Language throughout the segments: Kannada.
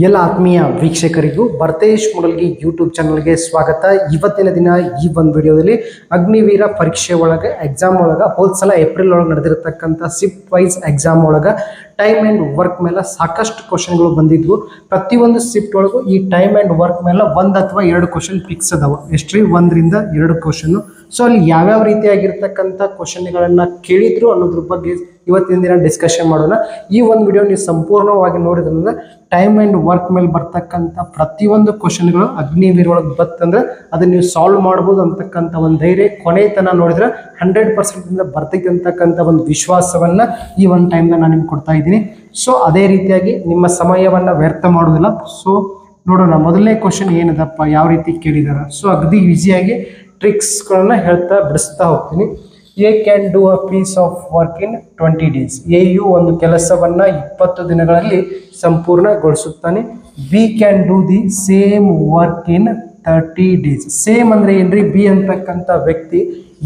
ಎಲ್ಲ ಆತ್ಮೀಯ ವೀಕ್ಷಕರಿಗೂ ಭರತೇಶ್ ಮುಡಲ್ಗಿ ಯೂಟ್ಯೂಬ್ ಚಾನಲ್ಗೆ ಸ್ವಾಗತ. ಇವತ್ತಿನ ದಿನ ಈ ಒಂದು ವಿಡಿಯೋದಲ್ಲಿ ಅಗ್ನಿವೀರ ಪರೀಕ್ಷೆ ಒಳಗೆ ಎಕ್ಸಾಮ್ ಒಳಗೆ ಹೋದ ಸಲ ಏಪ್ರಿಲ್ ಒಳಗೆ ನಡೆದಿರತಕ್ಕಂಥ ಶಿಫ್ಟ್ ವೈಸ್ ಎಕ್ಸಾಮ್ ಒಳಗೆ ಟೈಮ್ ಆ್ಯಂಡ್ ವರ್ಕ್ ಮೇಲೆ ಸಾಕಷ್ಟು ಕ್ವಶನ್ಗಳು ಬಂದಿದ್ವು. ಪ್ರತಿಯೊಂದು ಶಿಫ್ಟ್ ಒಳಗೂ ಈ ಟೈಮ್ ಆ್ಯಂಡ್ ವರ್ಕ್ ಮೇಲೆ ಒಂದು ಅಥವಾ ಎರಡು ಕ್ವಶನ್ ಫಿಕ್ಸ್ ಅದಾವ. ಎಷ್ಟ್ರಿ 1 ರಿಂದ 2 ಕ್ವಶನ್ನು. ಸೊ ಅಲ್ಲಿ ಯಾವ್ಯಾವ ರೀತಿಯಾಗಿರ್ತಕ್ಕಂಥ ಕ್ವಶನ್ಗಳನ್ನು ಕೇಳಿದ್ರು ಅನ್ನೋದ್ರ ಬಗ್ಗೆ ಇವತ್ತಿನ ದಿನ ಡಿಸ್ಕಷನ್ ಮಾಡೋಣ. ಈ ಒಂದು ವಿಡಿಯೋ ನೀವು ಸಂಪೂರ್ಣವಾಗಿ ನೋಡಿದ್ರಿಂದ ಟೈಮ್ ಆ್ಯಂಡ್ ವರ್ಕ್ ಮೇಲೆ ಬರ್ತಕ್ಕಂಥ ಪ್ರತಿಯೊಂದು ಕ್ವಶನ್ಗಳು ಅಗ್ನಿವೀರ ಒಳಗೆ ಬರ್ತಂದ್ರೆ ಅದನ್ನ ನೀವು ಸಾಲ್ವ್ ಮಾಡ್ಬೋದು ಅಂತಕ್ಕಂಥ ಒಂದು ಧೈರ್ಯ ಕೊನೆ ತನಕ ನೋಡಿದ್ರೆ 100% ಬರ್ತೈತೆ ಅಂತಕ್ಕಂಥ ಒಂದು ವಿಶ್ವಾಸವನ್ನ ಈ ಒಂದು ಟೈಮ್ದಾಗ ನಾನು ನಿಮ್ಗೆ ಕೊಡ್ತಾ ಇದ್ದೀನಿ. ಸೊ ಅದೇ ರೀತಿಯಾಗಿ ನಿಮ್ಮ ಸಮಯವನ್ನು ವ್ಯರ್ಥ ಮಾಡೋದಿಲ್ಲ. ಸೊ ನೋಡೋಣ, ಮೊದಲನೇ ಕ್ವಶನ್ ಏನದಪ್ಪ, ಯಾವ ರೀತಿ ಕೇಳಿದಾರ. ಸೊ ಅಗದಿ ಈಸಿಯಾಗಿ ಟ್ರಿಕ್ಸ್ಗಳನ್ನ ಹೇಳ್ತಾ ಬಿಡಿಸ್ತಾ ಹೋಗ್ತೀನಿ. A can do a piece of work in 20 days. ಎಯು ಒಂದು ಕೆಲಸವನ್ನ 20 ದಿನಗಳಲ್ಲಿ ಸಂಪೂರ್ಣಗೊಳಿಸುತ್ತಾನೆ. B can do the same work in 30 days. Same ಅಂದ್ರೆ ಏನ್ರಿ, ಬಿ ಅಂತಕ್ಕಂಥ ವ್ಯಕ್ತಿ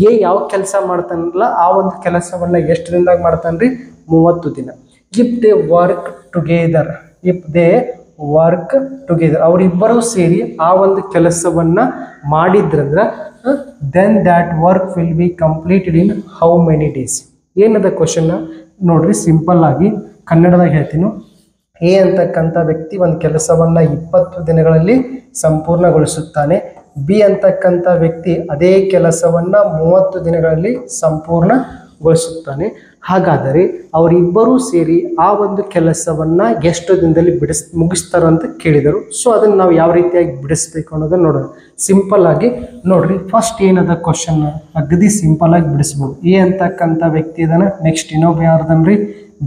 ಎ ಯಾವ ಕೆಲಸ ಮಾಡ್ತಾನಲ್ಲ ಆ ಒಂದು ಕೆಲಸವನ್ನ ಎಷ್ಟು ದಿನದಾಗ ಮಾಡ್ತಾನ್ರಿ, 30 ದಿನ. ಇಫ್ ದೇ ವರ್ಕ್ ಟುಗೆದರ್, ಅವರಿಬ್ಬರು ಸೇರಿ ಆ ಒಂದು ಕೆಲಸವನ್ನ ಮಾಡಿದ್ರಂದ್ರ then that work will be completed in how many days. ಏನದ ಕ್ವಶನ್ ನೋಡ್ರಿ, ಸಿಂಪಲ್ ಆಗಿ ಕನ್ನಡದಾಗ ಹೇಳ್ತೀನಿ. ಎ ಅಂತಕ್ಕಂಥ ವ್ಯಕ್ತಿ ಒಂದು ಕೆಲಸವನ್ನ 20 ದಿನಗಳಲ್ಲಿ ಸಂಪೂರ್ಣಗೊಳಿಸುತ್ತಾನೆ. ಬಿ ಅಂತಕ್ಕಂಥ ವ್ಯಕ್ತಿ ಅದೇ ಕೆಲಸವನ್ನ 30 ದಿನಗಳಲ್ಲಿ ಸಂಪೂರ್ಣಗೊಳಿಸುತ್ತಾನೆ. ಹಾಗಾದರೆ ಅವರಿಬ್ಬರೂ ಸೇರಿ ಆ ಒಂದು ಕೆಲಸವನ್ನ ಎಷ್ಟು ದಿನದಲ್ಲಿ ಮುಗಿಸ್ತಾರಂತ ಕೇಳಿದರು. ಸೊ ಅದನ್ನು ನಾವು ಯಾವ ರೀತಿಯಾಗಿ ಬಿಡಿಸ್ಬೇಕು ಅನ್ನೋದನ್ನ ನೋಡೋಣ. ಸಿಂಪಲ್ ಆಗಿ ನೋಡ್ರಿ, ಫಸ್ಟ್ ಏನದ ಕ್ವಶನ್ ಅಗದಿ ಸಿಂಪಲ್ ಆಗಿ ಬಿಡಿಸ್ಬೋದು. ಎ ಅಂತಕ್ಕಂಥ ವ್ಯಕ್ತಿ ಇದನ್ನ, ನೆಕ್ಸ್ಟ್ ಇನ್ನೊಬ್ಬ ಯಾರ್ದನ್ರಿ,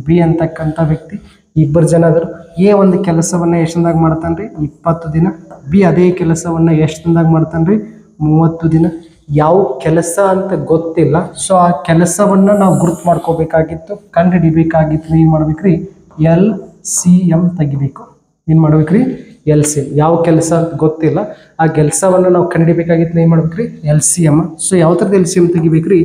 ಬಿ ಅಂತಕ್ಕಂಥ ವ್ಯಕ್ತಿ. ಇಬ್ಬರು ಜನ ಆದರು. ಎ ಒಂದು ಕೆಲಸವನ್ನ ಎಷ್ಟು ದಿನದಾಗ ಮಾಡ್ತಾನ್ರಿ, 20 ದಿನ. ಬಿ ಅದೇ ಕೆಲಸವನ್ನ ಎಷ್ಟು ದಿನದಾಗ ಮಾಡ್ತಾನ್ರಿ, 30 ದಿನ. ಯಾವ ಕೆಲಸ ಅಂತ ಗೊತ್ತಿಲ್ಲ. ಸೊ ಆ ಕೆಲಸವನ್ನ ನಾವು ಗುರುತು ಮಾಡ್ಕೋಬೇಕಾಗಿತ್ತು, ಕಂಡು ಹಿಡಿಬೇಕಾಗಿತ್ತು. ಏನು ಮಾಡ್ಬೇಕ್ರಿ, LCM ತೆಗಿಬೇಕು. ಏನು ಮಾಡ್ಬೇಕ್ರಿ, LCM. ಯಾವ ಕೆಲಸ ಅಂತ ಗೊತ್ತಿಲ್ಲ, ಆ ಕೆಲಸವನ್ನ ನಾವು ಕಂಡು ಹಿಡಿಬೇಕಾಗಿತ್ತು. ಏನು ಮಾಡ್ಬೇಕ್ರಿ, LCM. ಸೊ ಯಾವ ಥರದ LCM ತೆಗಿಬೇಕ್ರಿ,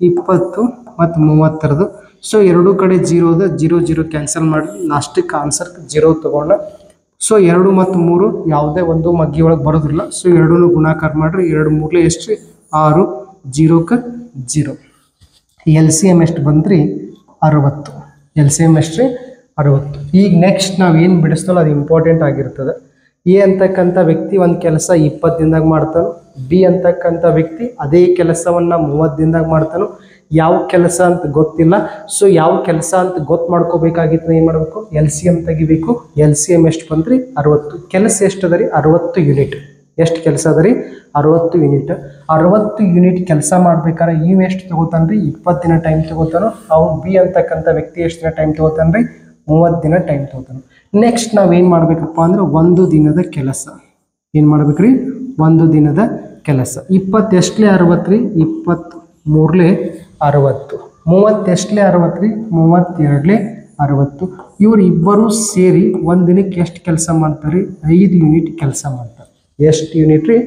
20 ಮತ್ತು 30. ಸೊ ಎರಡೂ ಕಡೆ 0 ಅದ, 0 ಕ್ಯಾನ್ಸಲ್ ಮಾಡಿ ಲಾಸ್ಟಿಗೆ ಆನ್ಸರ್ 0 ತಗೊಂಡ. ಸೊ 2 ಮತ್ತು 3 ಯಾವುದೇ ಒಂದು ಮಗ್ಗಿ ಒಳಗೆ ಬರೋದಿಲ್ಲ. ಸೊ 2 ಗುಣಾಕಾರ ಮಾಡ್ರಿ, 2 3 ಎಷ್ಟು, 6, 0ಕ್ಕೆ 0. LCM ಎಷ್ಟು ಬಂದ್ರಿ, 60. LCM ಎಷ್ಟು, 60. ಈಗ ನೆಕ್ಸ್ಟ್ ನಾವು ಏನು ಬಿಡಿಸ್ತಲ್ಲ ಅದು ಇಂಪಾರ್ಟೆಂಟ್ ಆಗಿರ್ತದೆ. ಎ ಅಂತಕ್ಕಂಥ ವ್ಯಕ್ತಿ ಒಂದು ಕೆಲಸ 20 ದಿನದಾಗ ಮಾಡ್ತಾನೋ. ಬಿ ಅಂತಕ್ಕಂಥ ವ್ಯಕ್ತಿ ಅದೇ ಕೆಲಸವನ್ನ 30 ದಿನದಾಗ ಮಾಡ್ತಾನೋ. ಯಾವ ಕೆಲಸ ಅಂತ ಗೊತ್ತಿಲ್ಲ. ಸೊ ಯಾವ ಕೆಲಸ ಅಂತ ಗೊತ್ತು ಮಾಡ್ಕೋಬೇಕಾಗಿತ್ತು. ಏನು ಮಾಡಬೇಕು, LCM ತೆಗಿಬೇಕು. LCM ಎಷ್ಟು ಬಂದ್ರಿ, 60. ಕೆಲಸ ಎಷ್ಟು ಅದ ರೀ, 60 ಯೂನಿಟ್. ಎಷ್ಟು ಕೆಲಸ ಅದ ರೀ, 60 ಯೂನಿಟ್. 60 ಯೂನಿಟ್ ಕೆಲಸ ಮಾಡ್ಬೇಕಾದ್ರೆ ಇವು ಎಷ್ಟು ತಗೋತಾನ್ರಿ, 20 ದಿನ ಟೈಮ್ ತಗೋತಾನೋ. ಅವ್ನು ಬಿ ಅಂತಕ್ಕಂಥ ವ್ಯಕ್ತಿ ಎಷ್ಟು ದಿನ ಟೈಮ್ ತಗೋತಾನ್ರಿ, 30 ದಿನ ಟೈಮ್ ತಗೋತಾನೆ. ನೆಕ್ಸ್ಟ್ ನಾವೇನು ಮಾಡ್ಬೇಕಪ್ಪ ಅಂದ್ರೆ, 1 ದಿನದ ಕೆಲಸ. ಏನು ಮಾಡ್ಬೇಕ್ರಿ, 1 ದಿನದ ಕೆಲಸ. 20 ಎಷ್ಟಲೇ 60 ರೀ, 23ಲೇ 60. 30 ಎಷ್ಟಲೇ 60 ರೀ, 32ಲೇ 60. ಇವರು ಇಬ್ಬರು ಸೇರಿ ಒಂದು ದಿನಕ್ಕೆ ಎಷ್ಟು ಕೆಲಸ ಮಾಡ್ತಾರೆ, 5 ಯೂನಿಟ್ ಕೆಲಸ ಮಾಡ್ತಾರೆ. ಎಷ್ಟು ಯೂನಿಟ್ ರೀ,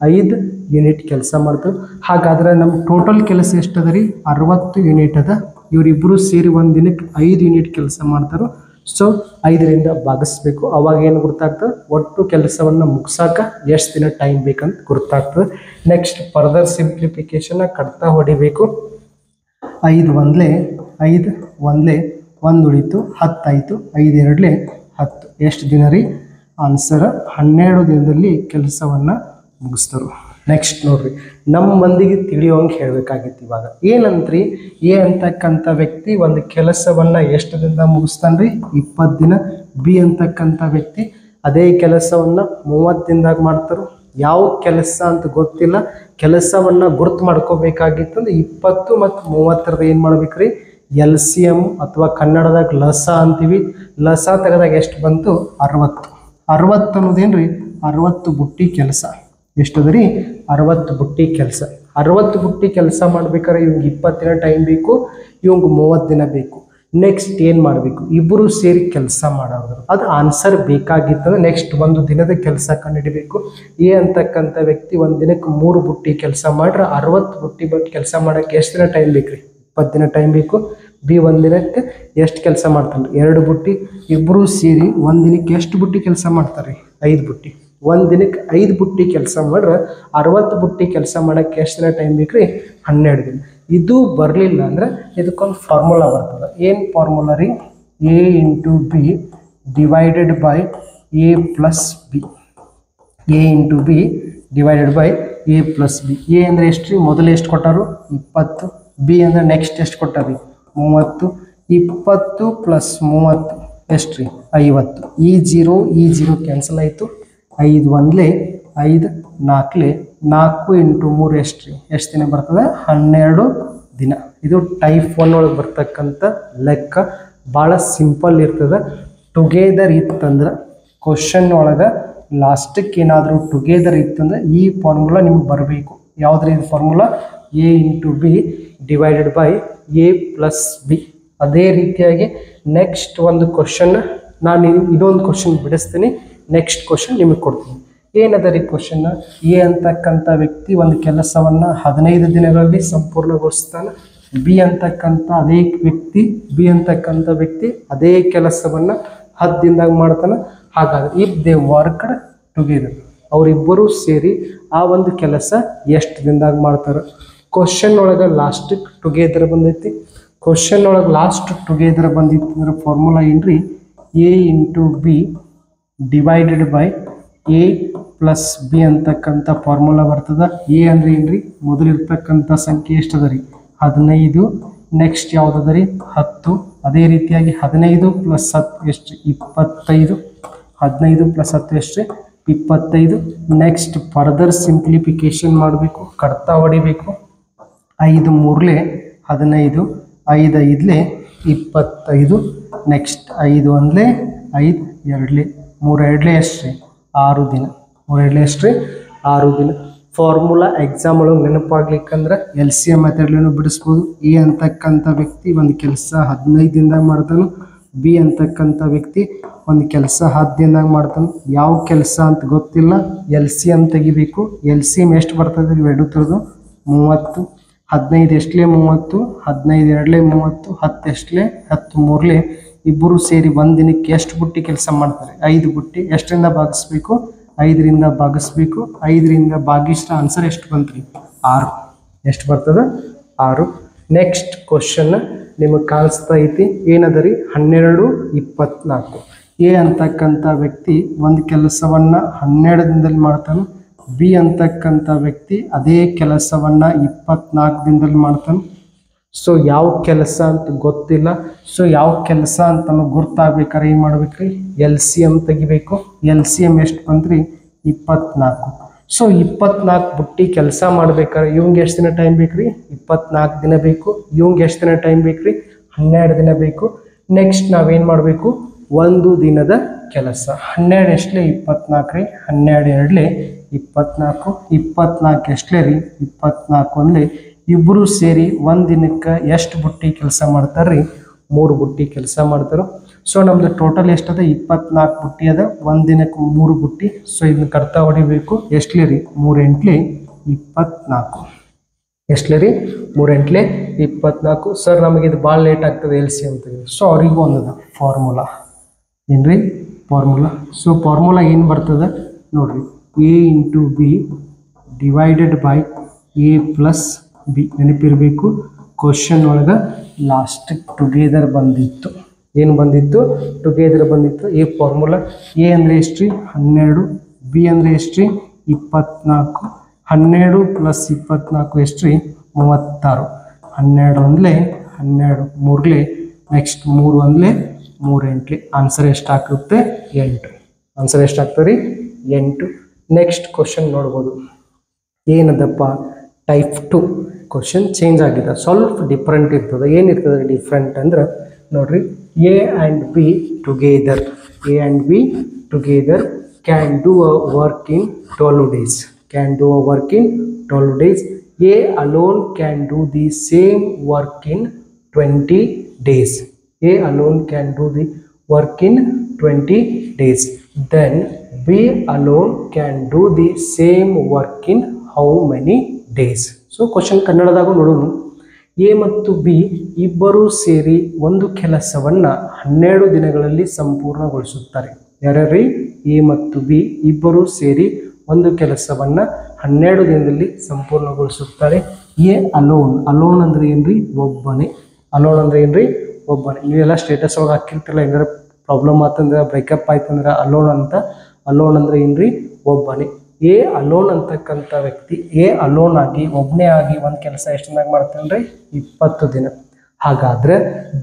5 ಯೂನಿಟ್ ಕೆಲಸ ಮಾಡ್ತಾರೆ. ಹಾಗಾದ್ರೆ ನಮ್ಮ ಟೋಟಲ್ ಕೆಲಸ ಎಷ್ಟು ಅದ ರೀ, 60 ಯೂನಿಟ್ ಅದ. ಇವರಿಬ್ಬರು ಸೇರಿ ಒಂದು ದಿನಕ್ಕೆ 5 ಯೂನಿಟ್ ಕೆಲಸ ಮಾಡ್ತಾರೆ. ಸೊ 5ರಿಂದ ಭಾಗಿಸ್ಬೇಕು. ಅವಾಗ ಏನು ಗೊತ್ತಾಗ್ತದೆ, ಒಟ್ಟು ಕೆಲಸವನ್ನು ಮುಗಿಸಾಕ ಎಷ್ಟು ದಿನ ಟೈಮ್ ಬೇಕಂತ ಗೊತ್ತಾಗ್ತದೆ. ನೆಕ್ಸ್ಟ್ ಫರ್ದರ್ ಸಿಂಪ್ಲಿಫಿಕೇಶನ್ ಕಟ್ತಾ ಹೊಡಿಬೇಕು. 5 ಒಂದ್ಲೆ 5 ಒಂದ್ಲೆ 1 ಉಳಿತು, 10 ಆಯಿತು. 5 2ಲೇ 10. ಎಷ್ಟು ದಿನ ರೀ, ಆನ್ಸರ್ 12 ದಿನದಲ್ಲಿ ಕೆಲಸವನ್ನು ಮುಗಿಸ್ತಾರೆ. ನೆಕ್ಸ್ಟ್ ನೋಡ್ರಿ, ನಮ್ಮ ಮಂದಿಗೆ ತಿಳಿಯೋಂಗೆ ಹೇಳಬೇಕಾಗಿತ್ತು. ಇವಾಗ ಏನಂತ್ರಿ, ಎ ಅಂತಕ್ಕಂಥ ವ್ಯಕ್ತಿ ಒಂದು ಕೆಲಸವನ್ನು ಎಷ್ಟು ದಿನದ ಮುಗಿಸ್ತಾನ್ರಿ, 20 ದಿನ. ಬಿ ಅಂತಕ್ಕಂಥ ವ್ಯಕ್ತಿ ಅದೇ ಕೆಲಸವನ್ನು 30 ದಿನದಾಗ ಮಾಡ್ತಾರೆ. ಯಾವ ಕೆಲಸ ಅಂತ ಗೊತ್ತಿಲ್ಲ, ಕೆಲಸವನ್ನು ಗುರುತು ಮಾಡ್ಕೋಬೇಕಾಗಿತ್ತು. ಅಂದ್ರೆ 20 ಮತ್ತು 30ರದ ಏನು ಮಾಡ್ಬೇಕ್ರಿ, LCM ಅಥವಾ ಕನ್ನಡದಾಗ ಲಸ ಅಂತೀವಿ. ಲಸ ತೆಗೆದಾಗ ಎಷ್ಟು ಬಂತು, 60. 60 ಅನ್ನೋದೇನ್ರಿ, 60 ಬುಟ್ಟಿ ಕೆಲಸ. ಎಷ್ಟದ ರೀ, 60 ಬುಟ್ಟಿ ಕೆಲಸ. 60 ಬುಟ್ಟಿ ಕೆಲಸ ಮಾಡ್ಬೇಕಾದ್ರೆ ಇವಂಗೆ 20 ದಿನ ಟೈಮ್ ಬೇಕು, ಇವಂಗೆ 30 ದಿನ ಬೇಕು. ನೆಕ್ಸ್ಟ್ ಏನು ಮಾಡಬೇಕು, ಇಬ್ಬರು ಸೇರಿ ಕೆಲಸ ಮಾಡೋದು. ಅದು ಆನ್ಸರ್ ಬೇಕಾಗಿತ್ತಂದ್ರೆ ನೆಕ್ಸ್ಟ್ 1 ದಿನದ ಕೆಲಸ ಕಂಡುಹಿಡಿಬೇಕು. ಎ ಅಂತಕ್ಕಂಥ ವ್ಯಕ್ತಿ ಒಂದು ದಿನಕ್ಕೆ 3 ಬುಟ್ಟಿ ಕೆಲಸ ಮಾಡ್ರೆ 60 ಬುಟ್ಟಿ ಕೆಲಸ ಮಾಡೋಕ್ಕೆ ಎಷ್ಟು ದಿನ ಟೈಮ್ ಬೇಕು ರೀ, 20 ದಿನ ಟೈಮ್ ಬೇಕು. ಬಿ ಒಂದು ದಿನಕ್ಕೆ ಎಷ್ಟು ಕೆಲಸ ಮಾಡ್ತಾನೆ? 2 ಬುಟ್ಟಿ. ಇಬ್ಬರು ಸೇರಿ ಒಂದು ದಿನಕ್ಕೆ ಎಷ್ಟು ಬುಟ್ಟಿ ಕೆಲಸ ಮಾಡ್ತಾರೆ? 5 ಬುಟ್ಟಿ. ಒಂದು ದಿನಕ್ಕೆ 5 ಬುಟ್ಟಿ ಕೆಲಸ ಮಾಡ್ರೆ 60 ಬುಟ್ಟಿ ಕೆಲಸ ಮಾಡೋಕ್ಕೆ ಎಷ್ಟು ದಿನ ಟೈಮ್ ಬೇಕು ರೀ? 12 ದಿನ. ಇದು ಬರಲಿಲ್ಲ ಅಂದ್ರೆ ಇದಕ್ಕೊಂದು ಫಾರ್ಮುಲಾ ಬರ್ತದೆ. ಏನು ಫಾರ್ಮುಲಾ ರೀ? A into B divided by A plus B. A into B divided by A plus B. A ಅಂದರೆ ಎಷ್ಟು ರೀ? ಮೊದಲು ಎಷ್ಟು ಕೊಟ್ಟಾರು? 20. ಬಿ ಅಂದರೆ ನೆಕ್ಸ್ಟ್ ಎಷ್ಟು ಕೊಟ್ಟಾರಿ? 30. 20 ಪ್ಲಸ್ 30 ಎಷ್ಟು ರೀ? 50. ಈ ಜೀರೋ ಕ್ಯಾನ್ಸಲ್ ಆಯಿತು. 5 ಒಂದ್ಲೆ 5 4 4 ಇಂಟು 3 ಎಷ್ಟು ರೀ? ಎಷ್ಟು ದಿನ ಬರ್ತದೆ? 12 ದಿನ. ಇದು ಟೈಪ್ 1 ಒಳಗೆ ಬರ್ತಕ್ಕಂಥ ಲೆಕ್ಕ. ಭಾಳ ಸಿಂಪಲ್ ಇರ್ತದೆ. ಟುಗೆದರ್ ಇತ್ತಂದ್ರೆ ಕ್ವಶನ್ ಒಳಗೆ ಲಾಸ್ಟಕ್ಕೆ ಏನಾದರೂ ಟುಗೆದರ್ ಇತ್ತಂದ್ರೆ ಈ ಫಾರ್ಮುಲಾ ನಿಮ್ಗೆ ಬರಬೇಕು. ಯಾವುದ್ರಿ ಇದು formula? A into B divided by A plus B. ಅದೇ ರೀತಿಯಾಗಿ ನೆಕ್ಸ್ಟ್ ಒಂದು ಕ್ವಶನ್ ನಾನು ಇದೊಂದು ಕ್ವಶನ್ ಬಿಡಿಸ್ತೀನಿ. ನೆಕ್ಸ್ಟ್ ಕ್ವಶನ್ ನಿಮಗೆ ಕೊಡ್ತೀನಿ. ಏನದ ರೀ ಕ್ವಶನ್ನ? ಎ ಅಂತಕ್ಕಂಥ ವ್ಯಕ್ತಿ ಒಂದು ಕೆಲಸವನ್ನು 15 ದಿನಗಳಲ್ಲಿ ಸಂಪೂರ್ಣಗೊಳಿಸ್ತಾನೆ. ಬಿ ಅಂತಕ್ಕಂಥ ವ್ಯಕ್ತಿ ಅದೇ ಕೆಲಸವನ್ನು 10 ದಿನದಾಗ ಮಾಡ್ತಾನೆ. ಹಾಗಾದ್ರೆ ಇಫ್ ದೇ ವರ್ಕ್ಡ್ ಟುಗೆದರ್, ಅವರಿಬ್ಬರೂ ಸೇರಿ ಆ ಒಂದು ಕೆಲಸ ಎಷ್ಟು ದಿನದಾಗ ಮಾಡ್ತಾರೆ? ಕ್ವಶನ್ ಒಳಗೆ ಲಾಸ್ಟಿಗೆ ಟುಗೆದರ್ ಬಂದೈತಿ. ಕ್ವಶನ್ ಒಳಗೆ ಲಾಸ್ಟ್ ಟುಗೆದರ್ ಬಂದಿತ್ತು ಅಂದ್ರೆ ಫಾರ್ಮುಲಾ ಏನ್ರಿ? A into B divided by A plus B ಅಂತಕ್ಕಂಥ ಫಾರ್ಮುಲಾ ಬರ್ತದೆ. ಎ ಅಂದ್ರೆ ಏನ್ರಿ? ಮೊದಲಿರ್ತಕ್ಕಂಥ ಸಂಖ್ಯೆ ಎಷ್ಟದ ರೀ? 15. ನೆಕ್ಸ್ಟ್ ಯಾವುದದ ರೀ? 10. ಅದೇ ರೀತಿಯಾಗಿ 15 ಪ್ಲಸ್ 10 ಎಷ್ಟು? 25. 15 ಪ್ಲಸ್ 10 ಎಷ್ಟು? 25. ನೆಕ್ಸ್ಟ್ ಫರ್ದರ್ ಸಿಂಪ್ಲಿಫಿಕೇಶನ್ ಮಾಡಬೇಕು, ಕಡ್ತಾ ಹೊಡಿಬೇಕು. 5 3 15, 5 5 25. ನೆಕ್ಸ್ಟ್ 5 1 5 2 3 2 ಎಷ್ಟು ರೀ? 6 ದಿನ. 3 2 ಎಷ್ಟು ರೀ? 6 ದಿನ. ಫಾರ್ಮುಲಾ ಎಕ್ಸಾಮ್ ಒಳಗೆ ನೆನಪಾಗ್ಲಿಕ್ಕಂದ್ರೆ LCM ಮೆಥಡ್ಲೇನು ಬಿಡಿಸ್ಬೋದು. ಎ ಅಂತಕ್ಕಂಥ ವ್ಯಕ್ತಿ ಒಂದು ಕೆಲಸ 15 ದಿನದಾಗ ಮಾಡ್ತಾನೆ. ಬಿ ಅಂತಕ್ಕಂಥ ವ್ಯಕ್ತಿ ಒಂದು ಕೆಲಸ 10 ದಿನದಾಗ ಮಾಡ್ತಾನೆ. ಯಾವ ಕೆಲಸ ಅಂತ ಗೊತ್ತಿಲ್ಲ, LCM ತೆಗಿಬೇಕು. LCM ಎಷ್ಟು ಬರ್ತದೆ ರೀ? 2 30. 15 ಎಷ್ಟಲೇ 30, 15 2 30, 10 ಎಷ್ಟಲೇ 10 3 ಇಬ್ಬರು ಸೇರಿ ಒಂದು ದಿನಕ್ಕೆ ಎಷ್ಟು ಬುಟ್ಟಿ ಕೆಲಸ ಮಾಡ್ತಾರೆ? 5 ಬುಟ್ಟಿ. ಎಷ್ಟರಿಂದ ಭಾಗಿಸ್ಬೇಕು? 5ರಿಂದ ಭಾಗಿಸ್ಬೇಕು. 5ರಿಂದ ಭಾಗಿಸಿದ ಆನ್ಸರ್ ಎಷ್ಟು ಬಂತ್ರಿ? 6. ಎಷ್ಟು ಬರ್ತದೆ? 6. ನೆಕ್ಸ್ಟ್ ಕ್ವಶನ್ ನಿಮಗೆ ಕಾಣಿಸ್ತಾ ಐತಿ. ಏನದ ರೀ? 12 24. ಎ ಅಂತಕ್ಕಂಥ ವ್ಯಕ್ತಿ ಒಂದು ಕೆಲಸವನ್ನು 12 ದಿನದಲ್ಲಿ ಮಾಡ್ತಾನೆ. ಬಿ ಅಂತಕ್ಕಂಥ ವ್ಯಕ್ತಿ ಅದೇ ಕೆಲಸವನ್ನು 24 ದಿನದಲ್ಲಿ ಮಾಡ್ತಾನೆ. ಸೊ ಯಾವ ಕೆಲಸ ಅಂತ ಗೊತ್ತಿಲ್ಲ. ಸೊ ಯಾವ ಕೆಲಸ ಅಂತ ನಮಗೆ ಗುರ್ತಾಗಬೇಕಾದ್ರೆ ಏನು ಮಾಡ್ಬೇಕ್ರಿ? LCM ತೆಗಿಬೇಕು. LCM ಎಷ್ಟು ಬಂದ್ರಿ? 24. ಸೊ 24 ಬುಟ್ಟಿ ಕೆಲಸ ಮಾಡ್ಬೇಕಾದ್ರೆ ಇವಂಗೆ ಎಷ್ಟು ದಿನ ಟೈಮ್ ಬೇಕು ರೀ? 24 ದಿನ ಬೇಕು. ಇವಂಗೆ ಎಷ್ಟು ದಿನ ಟೈಮ್ ಬೇಕು ರೀ? 12 ದಿನ ಬೇಕು. ನೆಕ್ಸ್ಟ್ ನಾವೇನು ಮಾಡಬೇಕು? ಒಂದು ದಿನದ ಕೆಲಸ 12 ಎಷ್ಟಲೇ 24 ರೀ. 12 2 24. 24 ಎಷ್ಟಲೇ ರೀ? 24 1 ಇಬ್ಬರು ಸೇರಿ ಒಂದು ದಿನಕ್ಕೆ ಎಷ್ಟು ಬುಟ್ಟಿ ಕೆಲಸ ಮಾಡ್ತಾರೆ ರೀ? 3 ಬುಟ್ಟಿ ಕೆಲಸ ಮಾಡ್ತಾರೆ. ಸೊ ನಮ್ದು ಟೋಟಲ್ ಎಷ್ಟದ? 24 ಬುಟ್ಟಿ ಅದ. ಒಂದು ದಿನಕ್ಕೆ 3 ಬುಟ್ಟಿ. ಸೊ ಇದನ್ನ ಕರ್ತಾ ಹೊಡಿಬೇಕು. ಎಷ್ಟಲೇ ರೀ? 3 8 24. ಎಷ್ಟಲೇ ರೀ? 3 8 24. ಸರ್ ನಮಗೆ ಇದು ಭಾಳ ಲೇಟ್ ಆಗ್ತದೆ LCM ತೆಗೆದು. ಸೊ ಅವರಿಗೂ ಒಂದದ ಫಾರ್ಮುಲಾ. ಏನ್ರಿ? ಫಾರ್ಮುಲಾ. ಸೊ ಫಾರ್ಮುಲಾ ಏನು ಬರ್ತದೆ ನೋಡ್ರಿ? A into B divided by A plus B. ನೆನಪಿರಬೇಕು, ಕ್ವಶನ್ ಒಳಗೆ ಲಾಸ್ಟ್ ಟುಗೆದರ್ ಬಂದಿತ್ತು. ಏನು ಬಂದಿತ್ತು? ಟುಗೆದರ್ ಬಂದಿತ್ತು. ಈ ಫಾರ್ಮುಲಾ ಎ ಅಂದರೆ ಎಷ್ಟು ರೀ? 12. ಬಿ ಅಂದರೆ ಎಷ್ಟು ರೀ? 24. 12 ಪ್ಲಸ್ 24 ಎಷ್ಟು ರೀ? 36. 12 1 12 3 ನೆಕ್ಸ್ಟ್ 3 1 3 8. ಆನ್ಸರ್ ಎಷ್ಟಾಗುತ್ತೆ? 8. ಆನ್ಸರ್ ಎಷ್ಟಾಗ್ತದೆ ರೀ? 8. ನೆಕ್ಸ್ಟ್ ಕ್ವಶನ್ ನೋಡ್ಬೋದು. ಏನದಪ್ಪ? ಟೈಪ್ 2 ಕ್ವಶನ್ ಚೇಂಜ್ ಆಗಿದೆ. ಸ್ವಲ್ಪ ಡಿಫ್ರೆಂಟ್ ಇರ್ತದೆ. ಏನಿರ್ತದೆ ಡಿಫ್ರೆಂಟ್ ಅಂದ್ರೆ ನೋಡ್ರಿ, A and B together can do a work in 12 days. A alone can do the same work in 20 days. A alone can do the work in 20 days. Then B alone can do the same work in how many days. So question ಕನ್ನಡದಾಗ ನೋಡೋಣ. ಎ ಮತ್ತು ಬಿ ಇಬ್ಬರೂ ಸೇರಿ ಒಂದು ಕೆಲಸವನ್ನು 12 ದಿನಗಳಲ್ಲಿ ಸಂಪೂರ್ಣಗೊಳಿಸುತ್ತಾರೆ. ಯಾರ್ಯಾರಿ? ಎ ಮತ್ತು ಬಿ ಇಬ್ಬರೂ ಸೇರಿ ಒಂದು ಕೆಲಸವನ್ನು 12 ದಿನದಲ್ಲಿ ಸಂಪೂರ್ಣಗೊಳಿಸುತ್ತಾರೆ. A alone. ಅಲೋನ್ ಅಂದ್ರೆ ಏನ್ರಿ? ಒಬ್ಬನೇ. ಅಲೋನ್ ಅಂದ್ರೆ ಏನ್ರಿ? ಒಬ್ಬನೇ. ನೀವೆಲ್ಲ ಸ್ಟೇಟಸ್ ಒಳಗೆ ಹಾಕಿರ್ತಿರಲ್ಲ, ಏನಾರ ಪ್ರಾಬ್ಲಮ್ ಆತಂದ್ರೆ, ಬ್ರೇಕಪ್ ಆಯ್ತಂದ್ರೆ ಅಲೋನ್ ಅಂತ. ಅಲೋನ್ ಅಂದ್ರೆ ಏನ್ರಿ? ಒಬ್ಬನೇ. ಎ ಅಲೋನ್ ಅಂತಕ್ಕಂಥ ವ್ಯಕ್ತಿ ಎ ಅಲೋನ್ ಆಗಿ ಒಬ್ಬನೇ ಆಗಿ ಒಂದು ಕೆಲಸ ಎಷ್ಟು ದಿನ ಮಾಡ್ತಾನೆ? 20 ದಿನ. ಹಾಗಾದ್ರೆ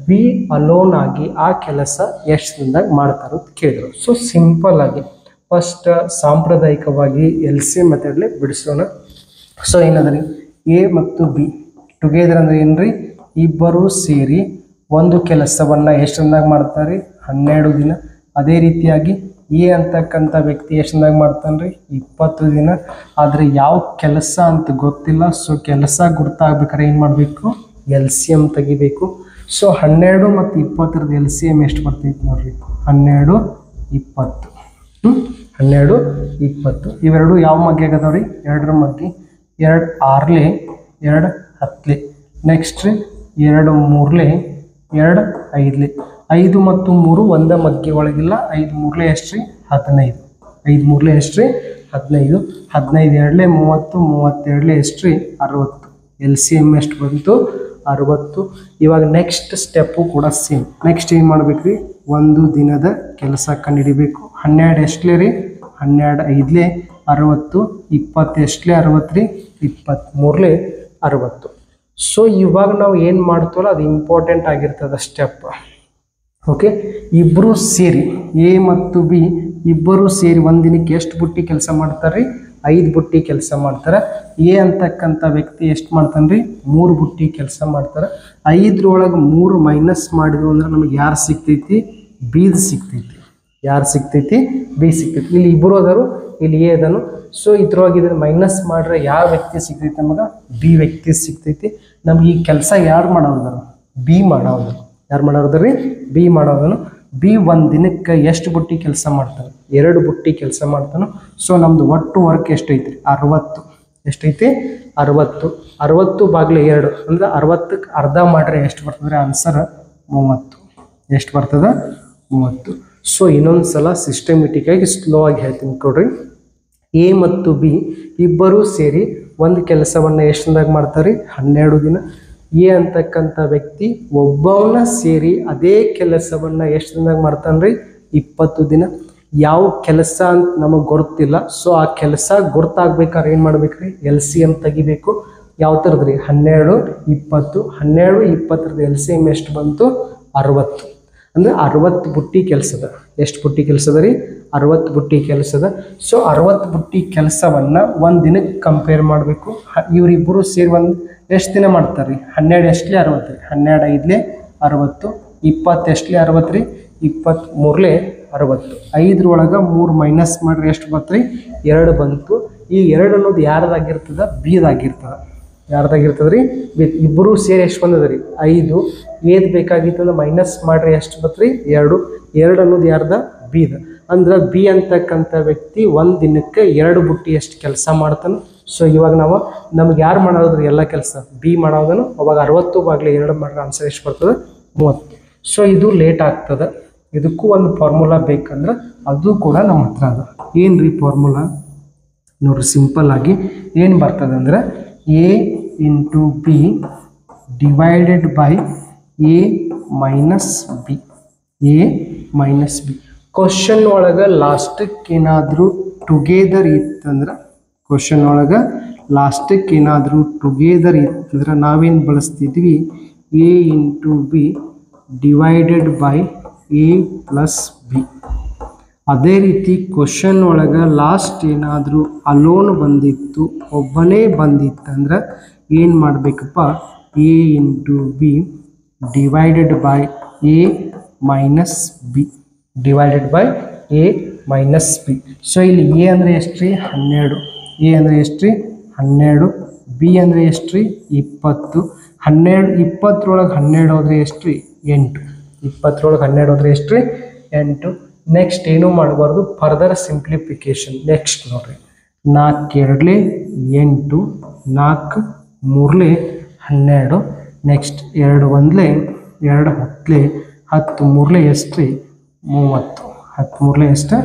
ಬಿ ಅಲೋನ್ ಆಗಿ ಆ ಕೆಲಸ ಎಷ್ಟು ದಿನದಾಗ ಮಾಡ್ತಾರೋ ಅಂತ ಕೇಳಿದ್ರು. ಸೊ ಸಿಂಪಲ್ ಆಗಿ ಫಸ್ಟ್ ಸಾಂಪ್ರದಾಯಿಕವಾಗಿ LCM ಮೆಥಡ್ಲಿ ಬಿಡಿಸೋಣ. ಸೊ ಏನಂದ್ರಿ? ಎ ಮತ್ತು ಬಿ ಟುಗೆದರ್ ಅಂದ್ರೆ ಏನ್ರಿ? ಇಬ್ಬರು ಸೇರಿ ಒಂದು ಕೆಲಸವನ್ನ ಎಷ್ಟು ದಿನದಾಗ ಮಾಡ್ತಾರೆ? 12 ದಿನ. ಅದೇ ರೀತಿಯಾಗಿ ಎ ಅಂತಕ್ಕಂಥ ವ್ಯಕ್ತಿ ಎಷ್ಟು ದಿನದಾಗ ಮಾಡ್ತಾನ್ರಿ? 20 ದಿನ. ಆದರೆ ಯಾವ ಕೆಲಸ ಅಂತ ಗೊತ್ತಿಲ್ಲ. ಸೊ ಕೆಲಸ ಗುರ್ತಾಗ್ಬೇಕಾದ್ರೆ ಏನು ಮಾಡಬೇಕು? LCM ತೆಗಿಬೇಕು. ಸೊ 12 ಮತ್ತು 20 LCM ಎಷ್ಟು ಬರ್ತೈತಿ ನೋಡ್ರಿ? 12, 20. 12, 20 ಇವೆರಡು ಯಾವ ಮಗ್ಗೆ ಆಗದವ್ರಿ? 2 ಮಗ್ಗಿ. 2 6ಲೆ, 2 10ಲೆ. ನೆಕ್ಸ್ಟ್ 2 3ಲೆ, 2 5ಲೆ. 5 ಮತ್ತು 3 ಒಂದೇ ಮಗ್ಗಿ ಒಳಗಿಲ್ಲ. 5 3ಲೆ ಎಷ್ಟ್ರಿ? 15. 5 3ಲೆ ಎಷ್ಟ್ರಿ? 15. 15 2ಲೆ 30, 32ಲೆ ಎಷ್ಟ್ರಿ? 60. LCM ಎಷ್ಟು ಬಂತು? 60. ಇವಾಗ ನೆಕ್ಸ್ಟ್ ಸ್ಟೆಪ್ಪು ಕೂಡ ಸೇಮ್. ನೆಕ್ಸ್ಟ್ ಏನು ಮಾಡ್ಬೇಕ್ರಿ? ಒಂದು ದಿನದ ಕೆಲಸ ಕಂಡುಹಿಡಿಬೇಕು. 12 ಎಷ್ಟಲೇ ರೀ? 12 5ಲೆ 60. 20 ಎಷ್ಟಲೇ? 60 ರೀ? 23ಲೆ 60. ಸೊ ಇವಾಗ ನಾವು ಏನು ಮಾಡ್ತೀವಲ್ಲ ಅದು ಇಂಪಾರ್ಟೆಂಟ್ ಆಗಿರ್ತದೆ ಸ್ಟೆಪ್. ಓಕೆ, ಇಬ್ಬರು ಸೇರಿ ಎ ಮತ್ತು ಬಿ ಇಬ್ಬರು ಸೇರಿ ಒಂದು ದಿನಕ್ಕೆ ಎಷ್ಟು ಬುಟ್ಟಿ ಕೆಲಸ ಮಾಡ್ತಾರೆ? 5 ಬುಟ್ಟಿ ಕೆಲಸ ಮಾಡ್ತಾರೆ. ಎ ಅಂತಕ್ಕಂಥ ವ್ಯಕ್ತಿ ಎಷ್ಟು ಮಾಡ್ತಾನೆ ರೀ? 3 ಬುಟ್ಟಿ ಕೆಲಸ ಮಾಡ್ತಾರೆ. 5ರೊಳಗೆ 3 ಮೈನಸ್ ಮಾಡಿದ್ರು ಅಂದ್ರೆ ನಮಗೆ ಯಾರು ಸಿಗ್ತೈತಿ? ಬಿದು ಸಿಗ್ತೈತಿ. ಯಾರು ಸಿಗ್ತೈತಿ? ಬಿ ಸಿಗ್ತೈತಿ. ಇಲ್ಲಿ ಇಬ್ಬರು ಅದಾರು, ಇಲ್ಲಿ ಎ ಅದನು. ಸೊ ಇದ್ರೊಳಗೆ ಇದ್ರ ಮೈನಸ್ ಮಾಡ್ರೆ ಯಾವ ವ್ಯಕ್ತಿ ಸಿಗ್ತೈತಿ? ನಮಗೆ ಬಿ ವ್ಯಕ್ತಿ ಸಿಗ್ತೈತಿ. ನಮ್ಗೆ ಈ ಕೆಲಸ ಯಾರು ಮಾಡೋದಾರ? ಬಿ ಮಾಡೋದು. ಯಾರು ಮಾಡೋದ್ರಿ? ಬಿ ಮಾಡೋದನು. ಬಿ ಒಂದು ದಿನಕ್ಕೆ ಎಷ್ಟು ಬುಟ್ಟಿ ಕೆಲಸ ಮಾಡ್ತಾನೆ? 2 ಬುಟ್ಟಿ ಕೆಲಸ ಮಾಡ್ತಾನೆ. ಸೊ ನಮ್ದು ಒಟ್ಟು ವರ್ಕ್ ಎಷ್ಟೈತಿ? 60. ಎಷ್ಟೈತಿ? 60. 60 ಭಾಗಿಲೆ 2 ಅಂದ್ರೆ 60ಕ್ಕೆ ಅರ್ಧ ಮಾಡ್ರೆ ಎಷ್ಟು ಬರ್ತದೆ? ಆನ್ಸರ್ 30. ಎಷ್ಟು ಬರ್ತದೆ? 30. ಸೊ ಇನ್ನೊಂದು ಸಲ ಸಿಸ್ಟಮೆಟಿಕ್ ಆಗಿ ಸ್ಲೋ ಆಗಿ ಹೇಳ್ತೀನಿ ಕೊಡ್ರಿ. ಎ ಮತ್ತು ಬಿ ಇಬ್ಬರೂ ಸೇರಿ ಒಂದು ಕೆಲಸವನ್ನು ಎಷ್ಟು ದಿನದಾಗ ಮಾಡ್ತಾರೆ? 12 ದಿನ. ಎ ಅಂತಕ್ಕಂಥ ವ್ಯಕ್ತಿ ಒಬ್ಬವನ್ನ ಸೇರಿ ಅದೇ ಕೆಲಸವನ್ನು ಎಷ್ಟು ದಿನದಾಗ ಮಾಡ್ತಾನ್ರಿ? 20 ದಿನ. ಯಾವ ಕೆಲಸ ಅಂತ ನಮಗೆ ಗೊತ್ತಿಲ್ಲ. ಸೊ ಆ ಕೆಲಸ ಗೊತ್ತಾಗ್ಬೇಕಾದ್ರೆ ಏನು ಮಾಡ್ಬೇಕ್ರಿ? LCM ತೆಗಿಬೇಕು. ಯಾವ ಥರದ್ರಿ? 12, 20. 12, 20 LCM ಎಷ್ಟು ಬಂತು? 60. ಅಂದರೆ 60 ಬುಟ್ಟಿ ಕೆಲಸದ. ಎಷ್ಟು ಬುಟ್ಟಿ ಕೆಲಸದ ರೀ? 60 ಬುಟ್ಟಿ ಕೆಲಸದ. ಸೊ 60 ಬುಟ್ಟಿ ಕೆಲಸವನ್ನು ಒಂದು ದಿನಕ್ಕೆ ಕಂಪೇರ್ ಮಾಡಬೇಕು. ಇವರಿಬ್ಬರು ಸೇರಿ ಒಂದು ಎಷ್ಟು ದಿನ ಮಾಡ್ತಾರೆ ರೀ? 12 ಎಷ್ಟಲೇ? 60 ರೀ. 12 5ಲೆ 60. 20 ಎಷ್ಟಲೇ? 60 ರೀ. 23ಲೆ 60. 5ರೊಳಗೆ 3 ಮೈನಸ್ ಮಾಡ್ರಿ ಎಷ್ಟು ಬಂತು ರೀ? 2 ಬಂತು. ಈ 2 ಅನ್ನೋದು ಯಾರ್ದಾಗಿರ್ತದ? ಬಿದಾಗಿರ್ತದ. ಯಾರ್ದಾಗಿರ್ತದೆ ರೀ? ಬಿ. ಇಬ್ಬರು ಸೇರಿ ಎಷ್ಟು ಬಂದದ ರೀ? 5. ಏದು ಬೇಕಾಗಿತ್ತಂದ್ರೆ ಮೈನಸ್ ಮಾಡ್ರಿ ಎಷ್ಟು ಬತ್ತು ರೀ? 2. 2 ಅನ್ನೋದು ಯಾರ್ದ? ಬಿದ. ಅಂದ್ರೆ ಬಿ ಅಂತಕ್ಕಂಥ ವ್ಯಕ್ತಿ ಒಂದು ದಿನಕ್ಕೆ 2 ಬುಟ್ಟಿ ಎಷ್ಟು ಕೆಲಸ ಮಾಡ್ತಾನೆ. ಸೊ ಇವಾಗ ನಾವು ನಮ್ಗೆ ಯಾರು ಮಾಡೋದ್ರಿ ಎಲ್ಲ ಕೆಲಸ? ಬಿ ಮಾಡೋದನ್ನು. ಅವಾಗ 60 ಭಾಗಿಲೆ 2 ಮಾಡ್ರೆ ಆನ್ಸರ್ ಎಷ್ಟು ಬರ್ತದೆ? 30. ಸೊ ಇದು ಲೇಟ್ ಆಗ್ತದೆ. ಇದಕ್ಕೂ ಒಂದು ಫಾರ್ಮುಲಾ ಬೇಕಂದ್ರೆ ಅದು ಕೂಡ ನಮ್ಮ ಹತ್ರ ಅದ. ಏನು ರೀ ಫಾರ್ಮುಲಾ? ನೋಡ್ರಿ ಸಿಂಪಲ್ ಆಗಿ ಏನು ಬರ್ತದೆ ಅಂದ್ರೆ A into B divided by A minus B. A minus B. Question ಒಳಗೆ ಲಾಸ್ಟಕ್ಕೆ ಏನಾದರೂ ಟುಗೆದರ್ ಇತ್ತಂದ್ರೆ, ಕ್ವಶನ್ ಒಳಗೆ ಲಾಸ್ಟಕ್ಕೆ ಏನಾದರೂ ಟುಗೆದರ್ ಇತ್ತಂದ್ರೆ ನಾವೇನು ಬಳಸ್ತಿದ್ವಿ? A into B divided by A plus B. ಅದೇ ರೀತಿ ಕ್ವಶನ್ ಒಳಗೆ ಲಾಸ್ಟ್ ಏನಾದರೂ ಅಲೋನ್ ಬಂದಿತ್ತು, ಒಬ್ಬನೇ ಬಂದಿತ್ತಂದ್ರೆ ಏನು ಮಾಡಬೇಕಪ್ಪ? A into B divided by A minus B. Divided by A minus B. So ಇಲ್ಲಿ ಎ ಅಂದರೆ ಎಷ್ಟು ರೀ? 12. ಎ ಅಂದರೆ ಎಷ್ಟು ರೀ? 12. ಬಿ ಅಂದರೆ ಎಷ್ಟು ರೀ? 20. 12 20ರೊಳಗೆ 12 ಹೋದರೆ ಎಷ್ಟು ರೀ? 8. 20ರೊಳಗೆ 12 ಹೋದರೆ ಎಷ್ಟು ರೀ? 8. ನೆಕ್ಸ್ಟ್ ಏನೂ ಮಾಡಬಾರ್ದು, ಫರ್ದರ್ ಸಿಂಪ್ಲಿಫಿಕೇಶನ್. ನೆಕ್ಸ್ಟ್ ನೋಡ್ರಿ, 4 2ಲೆ 8, 4 3ಲೆ 12, ನೆಕ್ಸ್ಟ್ 2 ಒಂದ್ಲೆ 2 ಹತ್ತಲೆ 10 ಮೂರಲೆ ಎಷ್ಟು ರೀ 30 10 ಮೂರಲೆ ಎಷ್ಟು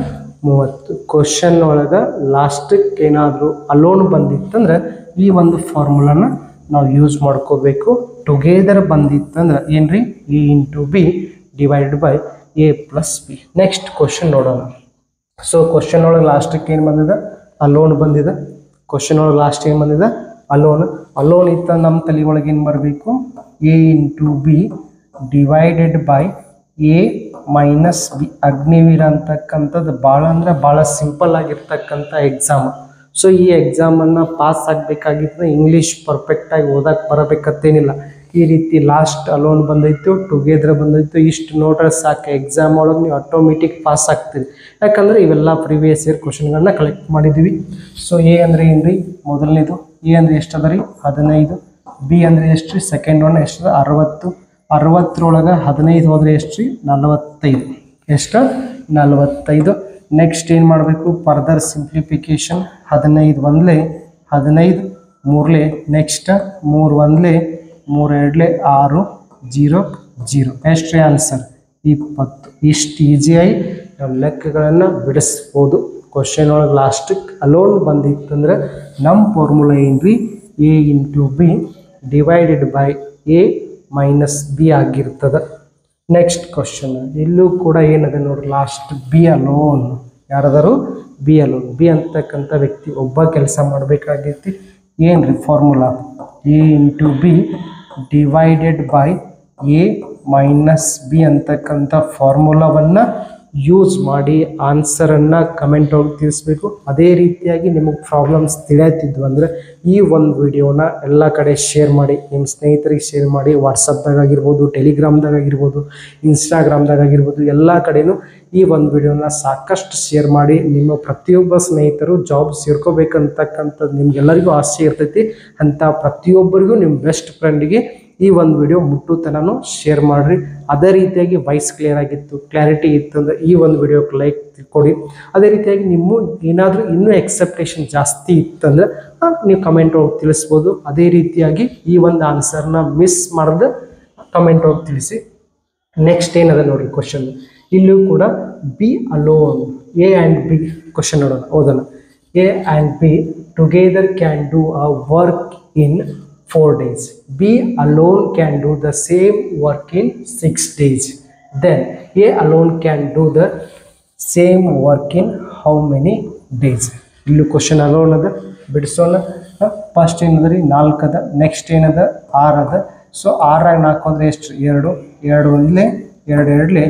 30 ಕ್ವಶನ್ ಒಳಗೆ ಲಾಸ್ಟಿಗೆ ಏನಾದರೂ ಅಲೋನ್ ಬಂದಿತ್ತಂದ್ರೆ ಈ ಒಂದು ಫಾರ್ಮುಲಾನ ನಾವು ಯೂಸ್ ಮಾಡ್ಕೋಬೇಕು. ಟುಗೆದರ್ ಬಂದಿತ್ತಂದ್ರೆ ಏನ್ರಿ A into B divided by A plus B. Next question ನೋಡೋಣ. ಸೊ ಕ್ವಶನ್ ಒಳಗೆ ಲಾಸ್ಟಿಗೆ ಏನು ಬಂದಿದೆ ಅಲೋನ್ ಬಂದಿದೆ. ಕ್ವಶನ್ ಒಳಗೆ ಲಾಸ್ಟ್ ಏನು ಬಂದಿದೆ ಅಲೋನ್ ಇತ್ತ ನಮ್ಮ ತಲೆ ಒಳಗೆ ಏನು ಬರಬೇಕು A into B divided by A minus B. Agniveer ಅಂತಕ್ಕಂಥದ್ದು ಭಾಳ ಅಂದ್ರೆ ಭಾಳ ಸಿಂಪಲ್ ಆಗಿರ್ತಕ್ಕಂಥ ಎಕ್ಸಾಮ್. ಸೊ ಈ ಎಕ್ಸಾಮನ್ನು ಪಾಸ್ ಆಗಬೇಕಾಗಿತ್ತು ಇಂಗ್ಲೀಷ್ ಪರ್ಫೆಕ್ಟಾಗಿ ಓದಕ್ಕೆ ಬರಬೇಕಂತೇನಿಲ್ಲ. ಈ ರೀತಿ ಲಾಸ್ಟ್ ಅಲೋನ್ ಬಂದೈತು, ಟುಗೆದರ್ ಬಂದೈತು, ಇಷ್ಟು ನೋಡ್ರೆ ಸಾಕು ಎಕ್ಸಾಮ್ ಒಳಗೆ ನೀವು ಆಟೋಮೆಟಿಕ್ ಪಾಸ್ ಆಗ್ತೀರಿ. ಯಾಕಂದರೆ ಇವೆಲ್ಲ ಪ್ರಿವಿಯಸ್ ಇಯರ್ ಕ್ವಶನ್ಗಳನ್ನ ಕಲೆಕ್ಟ್ ಮಾಡಿದ್ದೀವಿ. ಸೊ ಎ ಅಂದರೆ ಏನು ರೀ ಮೊದಲನೇದು, ಎ ಅಂದರೆ ಎಷ್ಟು ಅದ ರೀ 15, ಬಿ ಅಂದರೆ ಎಷ್ಟು ರೀ ಸೆಕೆಂಡ್ ಒನ್ ಎಷ್ಟು 60, 60ರೊಳಗೆ 15 ಹೋದರೆ ಎಷ್ಟು ರೀ 45, ಎಷ್ಟು 45. ನೆಕ್ಸ್ಟ್ ಏನು ಮಾಡಬೇಕು ಫರ್ದರ್ ಸಿಂಪ್ಲಿಫಿಕೇಶನ್ 15 ಒಂದ್ಲೆ 15 ಮೂರಲೆ ನೆಕ್ಸ್ಟ್ 3 ಒಂದ್ಲೆ 3 ಎರಡ್ಲೆ 6 0 0 ಎಷ್ಟು ರೀ ಆನ್ಸರ್ 20. ಇಷ್ಟು ಈಸಿಯಾಗಿ ನಾವು ಲೆಕ್ಕಗಳನ್ನು ಬಿಡಿಸ್ಬೋದು. ಕ್ವಶನ್ ಒಳಗೆ ಲಾಸ್ಟಿಗೆ ಅಲೋನ್ ಬಂದಿತ್ತಂದ್ರೆ ನಮ್ಮ ಫಾರ್ಮುಲಾ ಏನು ರೀ A into B divided by A minus B ಆಗಿರ್ತದೆ. ನೆಕ್ಸ್ಟ್ ಕ್ವಶನ್ ಇಲ್ಲೂ ಕೂಡ ಏನದ ನೋಡ್ರಿ ಲಾಸ್ಟ್ ಬಿ ಅಲೋನ್. ಯಾರದಾರು ಬಿ ಅಲೋನ್. ಬಿ ಅಂತಕ್ಕಂಥ ವ್ಯಕ್ತಿ ಒಬ್ಬ ಕೆಲಸ ಮಾಡಬೇಕಾಗೈತಿ. ಏನು ರೀ formula A into B divided by A minus B ಅಂತಕ್ಕಂಥ ಫಾರ್ಮುಲಾವನ್ನು ಯೂಸ್ ಮಾಡಿ ಆನ್ಸರನ್ನು ಕಮೆಂಟ್ ಒಳಗೆ ತಿಳಿಸ್ಬೇಕು. ಅದೇ ರೀತಿಯಾಗಿ ನಿಮಗೆ ಪ್ರಾಬ್ಲಮ್ಸ್ ತಿಳಿಯತ್ತಿದ್ವು ಅಂದರೆ ಈ ಒಂದು ವಿಡಿಯೋನ ಎಲ್ಲ ಕಡೆ ಶೇರ್ ಮಾಡಿ, ನಿಮ್ಮ ಸ್ನೇಹಿತರಿಗೆ ಶೇರ್ ಮಾಡಿ. ವಾಟ್ಸಪ್ದಾಗ ಆಗಿರ್ಬೋದು, ಟೆಲಿಗ್ರಾಮ್ದಾಗ ಆಗಿರ್ಬೋದು, ಇನ್ಸ್ಟಾಗ್ರಾಮ್ದಾಗ ಆಗಿರ್ಬೋದು, ಎಲ್ಲ ಕಡೆಯೂ ಈ ಒಂದು ವಿಡಿಯೋನ ಸಾಕಷ್ಟು ಶೇರ್ ಮಾಡಿ. ನಿಮ್ಮ ಪ್ರತಿಯೊಬ್ಬ ಸ್ನೇಹಿತರು ಜಾಬ್ ಸೇರ್ಕೋಬೇಕಂತಕ್ಕಂಥದ್ದು ನಿಮ್ಗೆಲ್ಲರಿಗೂ ಆಸೆ ಇರ್ತೈತಿ. ಅಂಥ ಪ್ರತಿಯೊಬ್ಬರಿಗೂ ನಿಮ್ಮ ಬೆಸ್ಟ್ ಫ್ರೆಂಡಿಗೆ ಈ ಒಂದು ವಿಡಿಯೋ ಮುಟ್ಟುತನೂ ಶೇರ್ ಮಾಡಿರಿ. ಅದೇ ರೀತಿಯಾಗಿ ವಾಯ್ಸ್ ಕ್ಲಿಯರ್ ಆಗಿತ್ತು, ಕ್ಲಾರಿಟಿ ಇತ್ತು ಅಂದರೆ ಈ ಒಂದು ವಿಡಿಯೋಕ್ಕೆ ಲೈಕ್ ಕೊಡಿ. ಅದೇ ರೀತಿಯಾಗಿ ನಿಮ್ಮ ಏನಾದರೂ ಇನ್ನೂ ಎಕ್ಸೆಪ್ಟೇಷನ್ ಜಾಸ್ತಿ ಇತ್ತಂದ್ರೆ ನೀವು ಕಮೆಂಟ್ ಒಳಗೆ ತಿಳಿಸ್ಬೋದು. ಅದೇ ರೀತಿಯಾಗಿ ಈ ಒಂದು ಆನ್ಸರ್ನ ಮಿಸ್ ಮಾಡಿದ್ರೆ ಕಮೆಂಟ್ ಒಳಗೆ ತಿಳಿಸಿ. ನೆಕ್ಸ್ಟ್ ಏನದ ನೋಡಿರಿ ಕ್ವಶನ್. ಇಲ್ಲೂ ಕೂಡ B alone A and B question ನೋಡೋಣ, ಓದೋಣ. A and B together can do a work in 4 days. B alone can do the same work in 6 days. Then A alone can do the same work in how many days? ಇಲ್ಲಿ ಕ್ವಶನ್ ಅಲೋನ್ ಅದ ಬಿಡಿಸೋಣ. ಫಸ್ಟ್ ಏನದ ರೀ 4 ಅದ, ನೆಕ್ಸ್ಟ್ ಏನದ 6 ಅದ. ಸೊ 6 4 ಅಂದರೆ ಎಷ್ಟು 2, 2 ಒಂದ್ಲೆ 2 ಎರಡ್ಲೆ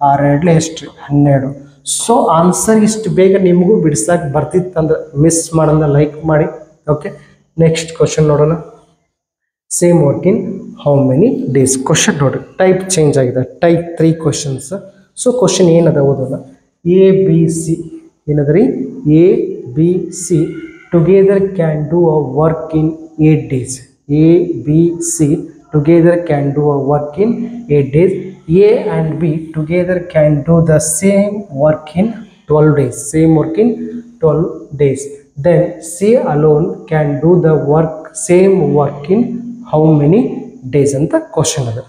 6 ಎರಡ್ಲೆ ಎಷ್ಟು 12. ಸೊ ಆನ್ಸರ್ ಇಷ್ಟು ಬೇಗ ನಿಮಗೂ ಬಿಡಿಸಕ್ಕೆ ಬರ್ತಿತ್ತಂದ್ರೆ ಮಿಸ್ ಮಾಡೋಣ ಲೈಕ್ ಮಾಡಿ. ಓಕೆ, ನೆಕ್ಸ್ಟ್ ಕ್ವಶನ್ ನೋಡೋಣ. Same work in how many days. Question ನೋಡ್ರಿ ಟೈಪ್ ಚೇಂಜ್ ಆಗಿದೆ, ಟೈಪ್ 3 ಕ್ವಶನ್ಸ್. ಸೊ ಕ್ವಶನ್ ಏನದ ಓದೋಣ. ಎ ಬಿ ಸಿ ಏನದ ರೀ A B C together can do a work in 8 days. A B C together can do a work in 8 days. A and B together can do the same work in 12 days. Same work in 12 days. Then C alone can do the work, same work in how many days ಅಂತ ಕ್ವಶನ್ ಅದ.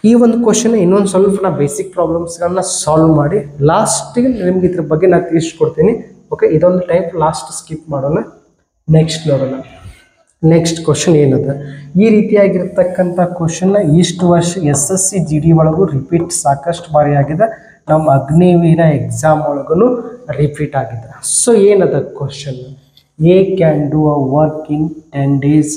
ಈ ಒಂದು ಕ್ವಶನ್ ಇನ್ನೊಂದು ಸ್ವಲ್ಪ ನಾ ಬೇಸಿಕ್ ಪ್ರಾಬ್ಲಮ್ಸ್ಗಳನ್ನ ಸಾಲ್ವ್ ಮಾಡಿ ಲಾಸ್ಟಿಗೆ ನಿಮ್ಗೆ ಇದ್ರ ಬಗ್ಗೆ ನಾನು ತಿಳಿಸ್ಕೊಡ್ತೀನಿ. ಓಕೆ, ಇದೊಂದು ಟೈಪ್ ಲಾಸ್ಟ್ ಸ್ಕಿಪ್ ಮಾಡೋಣ. ನೆಕ್ಸ್ಟ್ ನೋಡೋಣ. ನೆಕ್ಸ್ಟ್ ಕ್ವಶನ್ ಏನದ, ಈ ರೀತಿಯಾಗಿರ್ತಕ್ಕಂಥ ಕ್ವಶನ್ನ ಇಷ್ಟು ವರ್ಷ SSC GD ಒಳಗೂ ರಿಪೀಟ್ ಸಾಕಷ್ಟು ಬಾರಿ ಆಗಿದೆ, ನಮ್ಮ ಅಗ್ನಿವೀರ ಎಕ್ಸಾಮ್ ಒಳಗೂ ರಿಪೀಟ್ ಆಗಿದೆ. ಸೊ ಏನದ question, A can do a work in 10 days,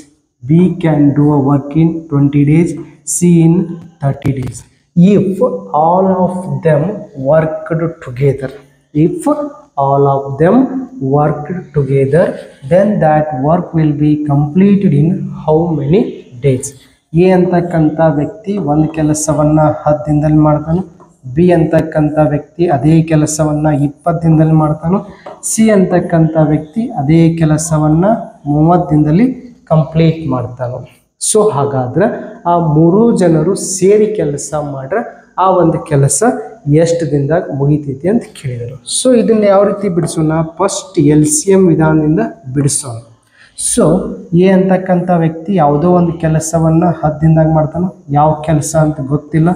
B can do a work in 20 days, C in 30 days. If all of them worked together, if all of them worked together, then that work will be completed in how many days? A ಅಂತಕ್ಕಂಥ ವ್ಯಕ್ತಿ ಒಂದು ಕೆಲಸವನ್ನು 10 ದಿನದಲ್ಲಿ ಮಾಡ್ತಾನೆ, ಬಿ ಅಂತಕ್ಕಂಥ ವ್ಯಕ್ತಿ ಅದೇ ಕೆಲಸವನ್ನು 20 ದಿನದಲ್ಲಿ ಮಾಡ್ತಾನೋ, ಸಿ ಅಂತಕ್ಕಂಥ ವ್ಯಕ್ತಿ ಅದೇ ಕೆಲಸವನ್ನು 30 ದಿನದಲ್ಲಿ ಕಂಪ್ಲೀಟ್ ಮಾಡ್ತಾನೋ. ಸೊ ಹಾಗಾದ್ರೆ ಆ 3 ಜನರು ಸೇರಿ ಕೆಲಸ ಮಾಡ್ರೆ ಆ ಒಂದು ಕೆಲಸ ಎಷ್ಟು ದಿನದಾಗ ಮುಗಿತೈತಿ ಅಂತ ಕೇಳಿದರು. ಸೊ ಇದನ್ನು ಯಾವ ರೀತಿ ಬಿಡಿಸೋಣ, ಫಸ್ಟ್ LCM ವಿಧಾನದಿಂದ ಬಿಡಿಸೋಣ. ಸೊ ಎ ಅಂತಕ್ಕಂಥ ವ್ಯಕ್ತಿ ಯಾವುದೋ ಒಂದು ಕೆಲಸವನ್ನು 10 ದಿನದಾಗ ಮಾಡ್ತಾನೆ, ಯಾವ ಕೆಲಸ ಅಂತ ಗೊತ್ತಿಲ್ಲ.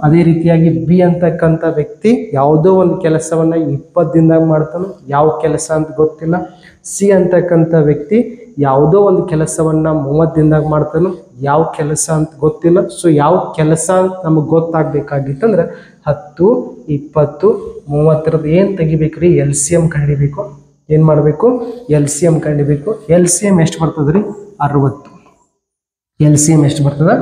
ಅದೇ ರೀತಿಯಾಗಿ ಬಿ ಅಂತಕ್ಕಂಥ ವ್ಯಕ್ತಿ ಯಾವುದೋ ಒಂದು ಕೆಲಸವನ್ನು 20 ದಿನದಾಗ ಮಾಡ್ತಾನೆ, ಯಾವ ಕೆಲಸ ಅಂತ ಗೊತ್ತಿಲ್ಲ. ಸಿ ಅಂತಕ್ಕಂಥ ವ್ಯಕ್ತಿ ಯಾವುದೋ ಒಂದು ಕೆಲಸವನ್ನು 30 ದಿನದಾಗ ಮಾಡ್ತಾನೆ, ಯಾವ ಕೆಲಸ ಅಂತ ಗೊತ್ತಿಲ್ಲ. ಸೊ ಯಾವ ಕೆಲಸ ಅಂತ ನಮಗೆ ಗೊತ್ತಾಗಬೇಕಾಗಿತ್ತಂದ್ರೆ 10, 20, 30 ಏನು ತೆಗಿಬೇಕ್ರಿ? LCM ಕಂಡಿಬೇಕು. ಏನು ಮಾಡಬೇಕು? LCM ಕಂಡಿಬೇಕು. LCM ಎಷ್ಟು ಬರ್ತದೆ ರೀ? 60. LCM ಎಷ್ಟು ಬರ್ತದೆ?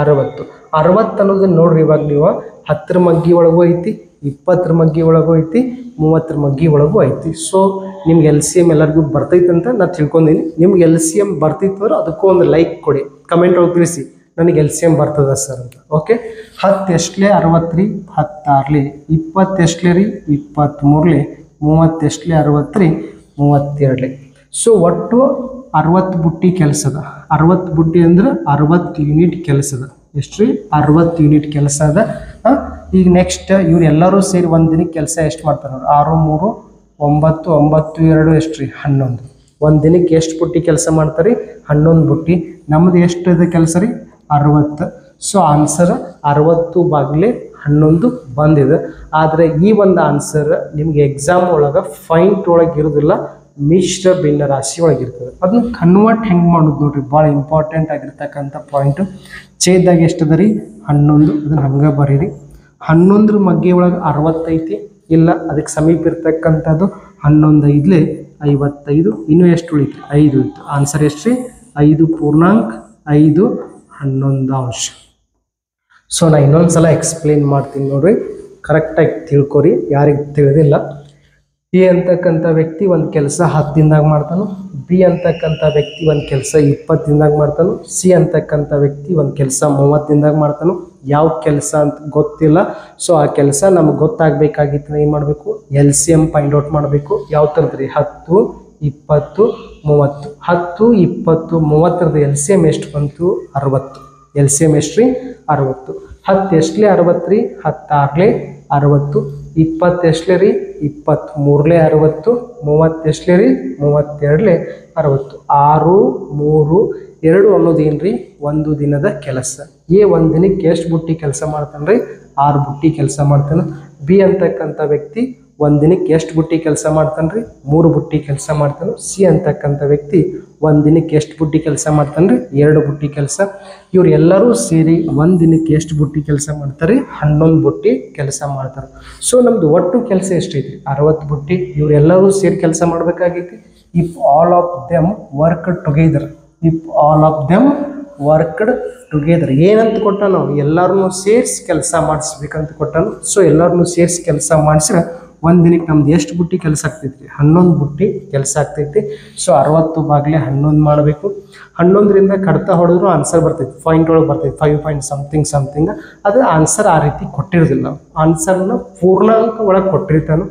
60. 60 ಅನ್ನೋದನ್ನ ನೋಡ್ರಿ, ಇವಾಗ ನೀವು 10 ಮಗ್ಗಿ ಒಳಗೂ ಐತಿ, 20 ಮಗ್ಗಿ ಒಳಗೂ ಐತಿ, 30 ಮಗ್ಗಿ ಒಳಗೂ ಐತಿ. ಸೊ ನಿಮ್ಗೆ LCM ಎಲ್ಲರಿಗೂ ಬರ್ತೈತೆ ಅಂತ ನಾನು ತಿಳ್ಕೊಂಡಿನಿ. ನಿಮ್ಗೆ LCM ಬರ್ತೈತಂದ್ರೆ ಅದಕ್ಕೂ ಒಂದು ಲೈಕ್ ಕೊಡಿ, ಕಮೆಂಟ್ ಒಳಗೆ ತಿಳಿಸಿ ನನಗೆ LCM ಬರ್ತದ ಸರ್ ಅಂತ. ಓಕೆ, 10 ಎಷ್ಟಲೇ? 60 ರೀ. 16 20 ಎಷ್ಟಲೇ ರೀ? 23 30 ಎಷ್ಟಲೇ? 60 ರೀ. 32. ಸೊ ಒಟ್ಟು 60 ಬುಟ್ಟಿ ಕೆಲಸದ. 60 ಬುಟ್ಟಿ ಅಂದ್ರೆ 60 ಯೂನಿಟ್ ಕೆಲಸದ. ಎಷ್ಟು ರೀ? 60 ಯೂನಿಟ್ ಕೆಲಸ ಅದ. ಈಗ ನೆಕ್ಸ್ಟ್ ಇವರೆಲ್ಲರೂ ಸೇರಿ ಒಂದು ದಿನಕ್ಕೆ ಕೆಲಸ ಎಷ್ಟು ಮಾಡ್ತಾರೆ ನೋಡಿ? 6 3 9 9 2 ಎಷ್ಟು ರೀ? 11. ಒಂದು ದಿನಕ್ಕೆ ಎಷ್ಟು ಬುಟ್ಟಿ ಕೆಲಸ ಮಾಡ್ತಾರೆ? 11 ಬುಟ್ಟಿ. ನಮ್ಮದು ಎಷ್ಟು ಇದೆ ಕೆಲಸ ರೀ? 60. ಸೊ ಆನ್ಸರ್ 60/11 ಬಂದಿದೆ. ಆದರೆ ಈ ಒಂದು ಆನ್ಸರ್ ನಿಮಗೆ ಎಕ್ಸಾಮ್ ಒಳಗೆ ಫೈಂಟ್ ಒಳಗೆ ಇರೋದಿಲ್ಲ, ಮಿಶ್ರ ಭಿನ್ನ ರಾಶಿ ಒಳಗಿರ್ತದೆ. ಅದನ್ನ ಕನ್ವರ್ಟ್ ಹೆಂಗೆ ಮಾಡೋದು ನೋಡ್ರಿ, ಭಾಳ ಇಂಪಾರ್ಟೆಂಟ್ ಆಗಿರ್ತಕ್ಕಂಥ ಪಾಯಿಂಟು. ಛೇದಾಗ ಎಷ್ಟದ ರೀ? 11. ಅದನ್ನು ಹಂಗೆ ಬರೀರಿ. 11 ಮಗ್ಗಿ ಒಳಗೆ 60 ಐತಿ, ಇಲ್ಲ ಅದಕ್ಕೆ ಸಮೀಪ ಇರ್ತಕ್ಕಂಥದ್ದು 11 5 55. ಇನ್ನೂ ಎಷ್ಟು ಉಳಿತು? 5 ಇತ್ತು. ಆನ್ಸರ್ ಎಷ್ಟು ರೀ? 5.5 11. ಸೊ ನಾನು ಇನ್ನೊಂದು ಸಲ ಎಕ್ಸ್ಪ್ಲೇನ್ ಮಾಡ್ತೀನಿ ನೋಡ್ರಿ, ಕರೆಕ್ಟಾಗಿ ತಿಳ್ಕೊರಿ ಯಾರಿಗೆ ತಿಳಿದಿಲ್ಲ. ಎ ಅಂತಕ್ಕಂಥ ವ್ಯಕ್ತಿ ಒಂದು ಕೆಲಸ 10 ದಿನದಾಗ ಮಾಡ್ತಾನೆ, ಬಿ ಅಂತಕ್ಕಂಥ ವ್ಯಕ್ತಿ ಒಂದು ಕೆಲಸ 20 ದಿನದಾಗ ಮಾಡ್ತಾನೆ, ಸಿ ಅಂತಕ್ಕಂಥ ವ್ಯಕ್ತಿ ಒಂದು ಕೆಲಸ 30 ದಿನದಾಗ ಮಾಡ್ತಾನೆ. ಯಾವ ಕೆಲಸ ಅಂತ ಗೊತ್ತಿಲ್ಲ. ಸೊ ಆ ಕೆಲಸ ನಮಗೆ ಗೊತ್ತಾಗಬೇಕಾಗಿತ್ತು, ಏನು ಮಾಡಬೇಕು? LCM ಫೈಂಡ್ ಔಟ್ ಮಾಡಬೇಕು. ಯಾವ ಥರದ್ದು ರೀ? 10 20 30. 10 20 30 LCM ಎಷ್ಟು ಬಂತು? 60. LCM ಎಷ್ಟು ರೀ? 60. 10 ಎಷ್ಟಲೇ? 60 ರೀ. 16 60. 20 ಎಷ್ಟಲೇ ರೀ? 23 60. 30 ಎಷ್ಟಲೇ ರೀ? 32 60. 6 3 2 ಅನ್ನೋದು ಏನು ರೀ? ಒಂದು ದಿನದ ಕೆಲಸ. ಎ ಒಂದು ದಿನಕ್ಕೆ ಎಷ್ಟು ಬುಟ್ಟಿ ಕೆಲಸ ಮಾಡ್ತಾನೆ ರೀ? 6 ಬುಟ್ಟಿ ಕೆಲಸ ಮಾಡ್ತಾನೆ. ಬಿ ಅಂತಕ್ಕಂಥ ವ್ಯಕ್ತಿ ಒಂದು ದಿನಕ್ಕೆ ಎಷ್ಟು ಬುಟ್ಟಿ ಕೆಲಸ ಮಾಡ್ತಾನೆ ರೀ? 3 ಬುಟ್ಟಿ ಕೆಲಸ ಮಾಡ್ತಾನೆ. ಸಿ ಅಂತಕ್ಕಂಥ ವ್ಯಕ್ತಿ ಒಂದು ದಿನಕ್ಕೆ ಎಷ್ಟು ಬುಟ್ಟಿ ಕೆಲಸ ಮಾಡ್ತಾನೆ ರೀ? 2 ಬುಟ್ಟಿ ಕೆಲಸ. ಇವ್ರು ಎಲ್ಲರೂ ಸೇರಿ ಒಂದು ದಿನಕ್ಕೆ ಎಷ್ಟು ಬುಟ್ಟಿ ಕೆಲಸ ಮಾಡ್ತಾರೆ? 11 ಬುಟ್ಟಿ ಕೆಲಸ ಮಾಡ್ತಾರೆ. ಸೊ ನಮ್ದು ಒಟ್ಟು ಕೆಲಸ ಎಷ್ಟೈತಿ? 60 ಬುಟ್ಟಿ. ಇವರೆಲ್ಲರೂ ಸೇರಿ ಕೆಲಸ ಮಾಡಬೇಕಾಗೈತಿ. If all of them worked together, if all of them worked together ಏನಂತ ಕೊಟ್ಟಾನು? ಎಲ್ಲರನ್ನೂ ಸೇರಿಸಿ ಕೆಲಸ ಮಾಡಿಸ್ಬೇಕಂತ ಕೊಟ್ಟಾನು. ಸೊ ಎಲ್ಲರನ್ನೂ ಸೇರಿಸಿ ಕೆಲಸ ಮಾಡಿಸಿದ್ರೆ ಒಂದು ದಿನಕ್ಕೆ ನಮ್ದು ಎಷ್ಟು ಬುಟ್ಟಿ ಕೆಲಸ ಆಗ್ತೈತಿ? 11 ಬುಟ್ಟಿ ಕೆಲಸ ಆಗ್ತೈತಿ. ಸೊ 60/11 ಮಾಡಬೇಕು. 11ರಿಂದ ಕಡ್ತಾ ಹೊಡೆದ್ರು ಆನ್ಸರ್ ಬರ್ತೈತಿ, ಪಾಯಿಂಟ್ ಒಳಗೆ ಬರ್ತೈತಿ 5 ಪಾಯಿಂಟ್ ಸಮಥಿಂಗ್. ಅದು ಆನ್ಸರ್ ಆ ರೀತಿ ಕೊಟ್ಟಿರೋದಿಲ್ಲ, ಆನ್ಸರ್ನ ಪೂರ್ಣಾಂಕ ಒಳಗೆ ಕೊಟ್ಟಿರ್ತಾನೆ.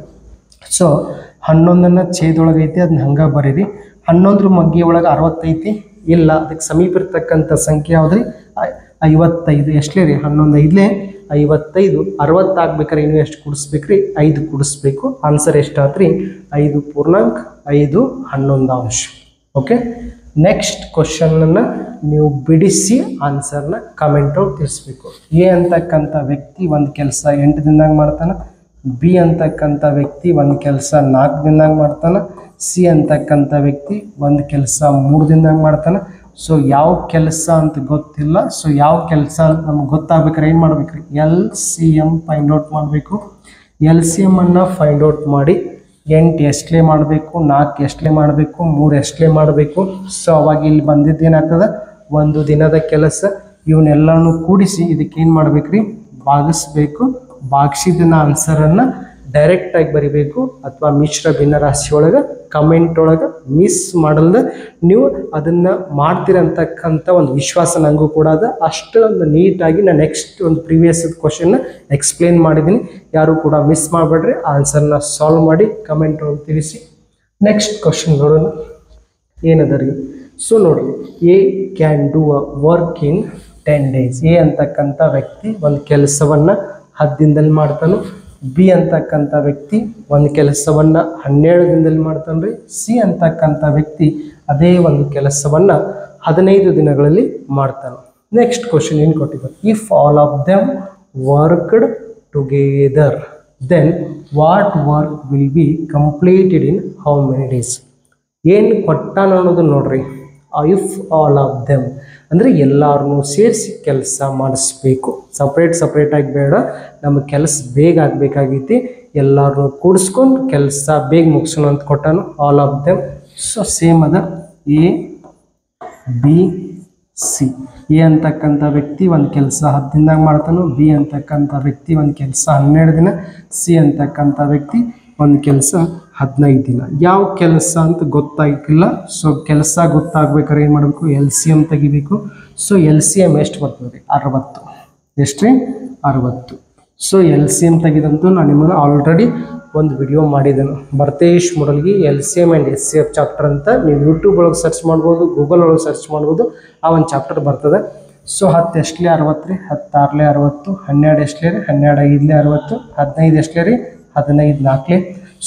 ಸೊ 11ನ್ನು ಛೇದೊಳಗೆ ಐತಿ, ಅದನ್ನ ಹಂಗೆ ಬರೀರಿ. 11 ಮಗ್ಗಿ ಒಳಗೆ 60 ಐತಿ, ಇಲ್ಲ ಅದಕ್ಕೆ ಸಮೀಪ ಇರ್ತಕ್ಕಂಥ ಸಂಖ್ಯೆ ಯಾವುದ್ರಿ? 55. ಎಷ್ಟಲೇ ರೀ? 11 5 55. 60 ಆಗ್ಬೇಕಾದ್ರೆ ಇನ್ನೂ ಎಷ್ಟು ಕೂಡಿಸ್ಬೇಕ್ರಿ? 5 ಕೂಡಿಸ್ಬೇಕು. ಆನ್ಸರ್ ಎಷ್ಟಾತ್ರಿ? 5.5 11. ಓಕೆ, ನೆಕ್ಸ್ಟ್ ಕ್ವಶನನ್ನು ನೀವು ಬಿಡಿಸಿ ಆನ್ಸರ್ನ ಕಮೆಂಟ್ ತಿಳಿಸ್ಬೇಕು. ಎ ಅಂತಕ್ಕಂಥ ವ್ಯಕ್ತಿ ಒಂದು ಕೆಲಸ 8 ದಿನದಾಗ ಮಾಡ್ತಾನೆ, ಬಿ ಅಂತಕ್ಕಂಥ ವ್ಯಕ್ತಿ ಒಂದು ಕೆಲಸ 4 ದಿನದಾಗ ಮಾಡ್ತಾನೆ, ಸಿ ಅಂತಕ್ಕಂಥ ವ್ಯಕ್ತಿ ಒಂದು ಕೆಲಸ 3 ದಿನದಾಗ ಮಾಡ್ತಾನೆ. ಸೊ ಯಾವ ಕೆಲಸ ಅಂತ ಗೊತ್ತಿಲ್ಲ. ಸೊ ಯಾವ ಕೆಲಸ ಅಂತ ನಮ್ಗೆ ಗೊತ್ತಾಗ್ಬೇಕಾದ್ರೆ ಏನು ಮಾಡ್ಬೇಕ್ರಿ? LCM ಫೈಂಡ್ ಔಟ್ ಮಾಡಬೇಕು. LCM ಅನ್ನು ಫೈಂಡ್ ಔಟ್ ಮಾಡಿ 8 ಎಷ್ಟಲೇ ಮಾಡಬೇಕು, 4 ಎಷ್ಟಲೇ ಮಾಡಬೇಕು, 3 ಎಷ್ಟಲೇ ಮಾಡಬೇಕು. ಸೊ ಅವಾಗ ಇಲ್ಲಿ ಬಂದಿದ್ದೇನಾಗ್ತದೆ? ಒಂದು ದಿನದ ಕೆಲಸ. ಇವನ್ನೆಲ್ಲನೂ ಕೂಡಿಸಿ ಇದಕ್ಕೆ ಏನು ಮಾಡ್ಬೇಕ್ರಿ? ಭಾಗಿಸ್ಬೇಕು. ಭಾಗಿಸಿದ ಆನ್ಸರನ್ನು ಡೈರೆಕ್ಟಾಗಿ ಬರಿಬೇಕು, ಅಥವಾ ಮಿಶ್ರ ಭಿನ್ನರಾಶಿ ಒಳಗೆ ಕಮೆಂಟ್ ಒಳಗೆ ಮಿಸ್ ಮಾಡಲ್ದ ನೀವು ಅದನ್ನು ಮಾಡ್ತೀರಂತಕ್ಕಂಥ ಒಂದು ವಿಶ್ವಾಸ ನನಗೂ ಕೂಡ ಅದ. ಅಷ್ಟೊಂದು ನೀಟಾಗಿ ನಾನು ನೆಕ್ಸ್ಟ್ ಒಂದು ಪ್ರೀವಿಯಸ್ ಕ್ವಶನ್ನ ಎಕ್ಸ್ಪ್ಲೇನ್ ಮಾಡಿದ್ದೀನಿ. ಯಾರು ಕೂಡ ಮಿಸ್ ಮಾಡಬೇಡ್ರಿ, ಆನ್ಸರ್ನ ಸಾಲ್ವ್ ಮಾಡಿ ಕಮೆಂಟ್ ಒಳಗೆ ತಿಳಿಸಿ. ನೆಕ್ಸ್ಟ್ ಕ್ವಶನ್ ನೋಡೋಣ ಏನದ ರೀ. ಸೊ ನೋಡ್ರಿ, A can do a work in 10 days. A ಅಂತಕ್ಕಂಥ ವ್ಯಕ್ತಿ ಒಂದು ಕೆಲಸವನ್ನು 10 ದಿನದಲ್ಲಿ ಮಾಡ್ತಾನೆ. ಬಿ ಅಂತಕ್ಕಂಥ ವ್ಯಕ್ತಿ ಒಂದು ಕೆಲಸವನ್ನು 12 ದಿನದಲ್ಲಿ ಮಾಡ್ತಾನೆ ರೀ. ಸಿ ಅಂತಕ್ಕಂಥ ವ್ಯಕ್ತಿ ಅದೇ ಒಂದು ಕೆಲಸವನ್ನು 15 ದಿನಗಳಲ್ಲಿ ಮಾಡ್ತಾನೆ. ನೆಕ್ಸ್ಟ್ ಕ್ವಶನ್ ಏನು ಕೊಟ್ಟಿದ್ದಾರೆ, if all of them worked together then what work will be completed in how many days. ಏನು ಕೊಟ್ಟಾನ ಅನ್ನೋದು ನೋಡ್ರಿ, ಇಫ್ ಆಲ್ ಆಫ್ ದೆಮ್ ಅಂದರೆ ಎಲ್ಲರನ್ನೂ ಸೇರಿಸಿ ಕೆಲಸ ಮಾಡಿಸ್ಬೇಕು. ಸಪ್ರೇಟಾಗಿ ಬೇಡ, ನಮ್ಮ ಕೆಲಸ ಬೇಗ ಆಗಬೇಕಾಗೈತಿ, ಎಲ್ಲರನ್ನೂ ಕೂಡಿಸ್ಕೊಂಡು ಕೆಲಸ ಬೇಗ ಮುಗಿಸೋಣ ಅಂತ ಕೊಟ್ಟಾನು. All of them, so same ಅದ ಎ ಬಿ ಸಿ. ಎ ಅಂತಕ್ಕಂಥ ವ್ಯಕ್ತಿ ಒಂದು ಕೆಲಸ 10 ದಿನದಾಗ ಮಾಡ್ತಾನು, ಬಿ ಅಂತಕ್ಕಂಥ ವ್ಯಕ್ತಿ ಒಂದು ಕೆಲಸ 12 ದಿನ, ಸಿ ಅಂತಕ್ಕಂಥ ವ್ಯಕ್ತಿ ಒಂದು ಕೆಲಸ 15 ದಿನ. ಯಾವ ಕೆಲಸ ಅಂತ ಗೊತ್ತಾಗಿಲ್ಲ. ಸೊ ಕೆಲಸ ಗೊತ್ತಾಗ್ಬೇಕಾದ್ರೆ ಏನು ಮಾಡಬೇಕು, LCM ತೆಗಿಬೇಕು. ಸೊ LCM ಎಷ್ಟು ಬರ್ತದೆ, 60. ಎಷ್ಟು ರೀ, 60. ಸೊ LCM ತೆಗೆದಂತೂ ನಾನು ನಿಮಗೆ ಆಲ್ರೆಡಿ ಒಂದು ವಿಡಿಯೋ ಮಾಡಿದ್ದೇನೆ. Bharatesh Modalgi LCM and SCF chapter ಅಂತ ನೀವು ಯೂಟ್ಯೂಬ್ ಒಳಗೆ ಸರ್ಚ್ ಮಾಡ್ಬೋದು, ಗೂಗಲ್ ಒಳಗೆ ಸರ್ಚ್ ಮಾಡ್ಬೋದು, ಆ ಒಂದು ಚಾಪ್ಟರ್ ಬರ್ತದೆ. ಸೊ 10 ಎಷ್ಟಲೇ 60 ರೀ, 10 6ಲೇ 60, 12 ಎಷ್ಟಲೇ ರೀ, 12 5ಲೇ 60, 15 ಎಷ್ಟಲೇ ರೀ, 15 4ಲೇ.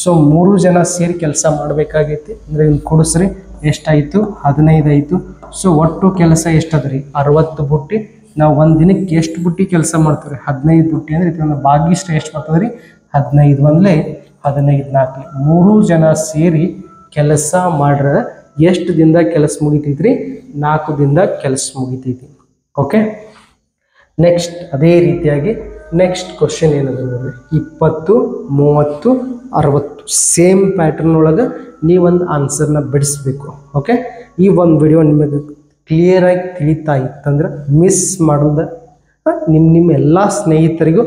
ಸೊ 3 ಜನ ಸೇರಿ ಕೆಲಸ ಮಾಡಬೇಕಾಗೈತಿ. ಅಂದರೆ ಇನ್ನು ಕೊಡಿಸ್ರಿ, ಎಷ್ಟಾಯಿತು, 15 ಆಯಿತು. ಸೊ ಒಟ್ಟು ಕೆಲಸ ಎಷ್ಟದ ರೀ, 60 ಬುಟ್ಟಿ. ನಾವು ಒಂದು ದಿನಕ್ಕೆ ಎಷ್ಟು ಬುಟ್ಟಿ ಕೆಲಸ ಮಾಡ್ತೀವಿ, 15 ಬುಟ್ಟಿ. ಅಂದರೆ ಇದನ್ನು ಭಾಗಿಷ್ಟು ಎಷ್ಟು ಬರ್ತದೆ ರೀ, 15 1ಲೇ 15 4ಲೇ. 3 ಜನ ಸೇರಿ ಕೆಲಸ ಮಾಡ್ರೆ ಎಷ್ಟು ದಿನದಾಗ ಕೆಲಸ ಮುಗಿತೈತ್ರಿ, 4 ದಿನದಾಗ ಕೆಲಸ ಮುಗಿತೈತಿ. ಓಕೆ, ನೆಕ್ಸ್ಟ್ ಅದೇ ರೀತಿಯಾಗಿ ನೆಕ್ಸ್ಟ್ ಕ್ವಶನ್ ಏನದ ನೋಡ್ರಿ, 20 30 60 ಸೇಮ್ ಪ್ಯಾಟರ್ನ್ ಒಳಗೆ ನೀವೊಂದು ಆನ್ಸರ್ನ ಬಿಡಿಸ್ಬೇಕು. ಓಕೆ, ಈ ಒಂದು ವಿಡಿಯೋ ನಿಮಗೆ ಕ್ಲಿಯರಾಗಿ ತಿಳಿತಾ ಇತ್ತಂದ್ರೆ ಮಿಸ್ ಮಾಡೋದು ನಿಮ್ಮ ಎಲ್ಲ ಸ್ನೇಹಿತರಿಗೂ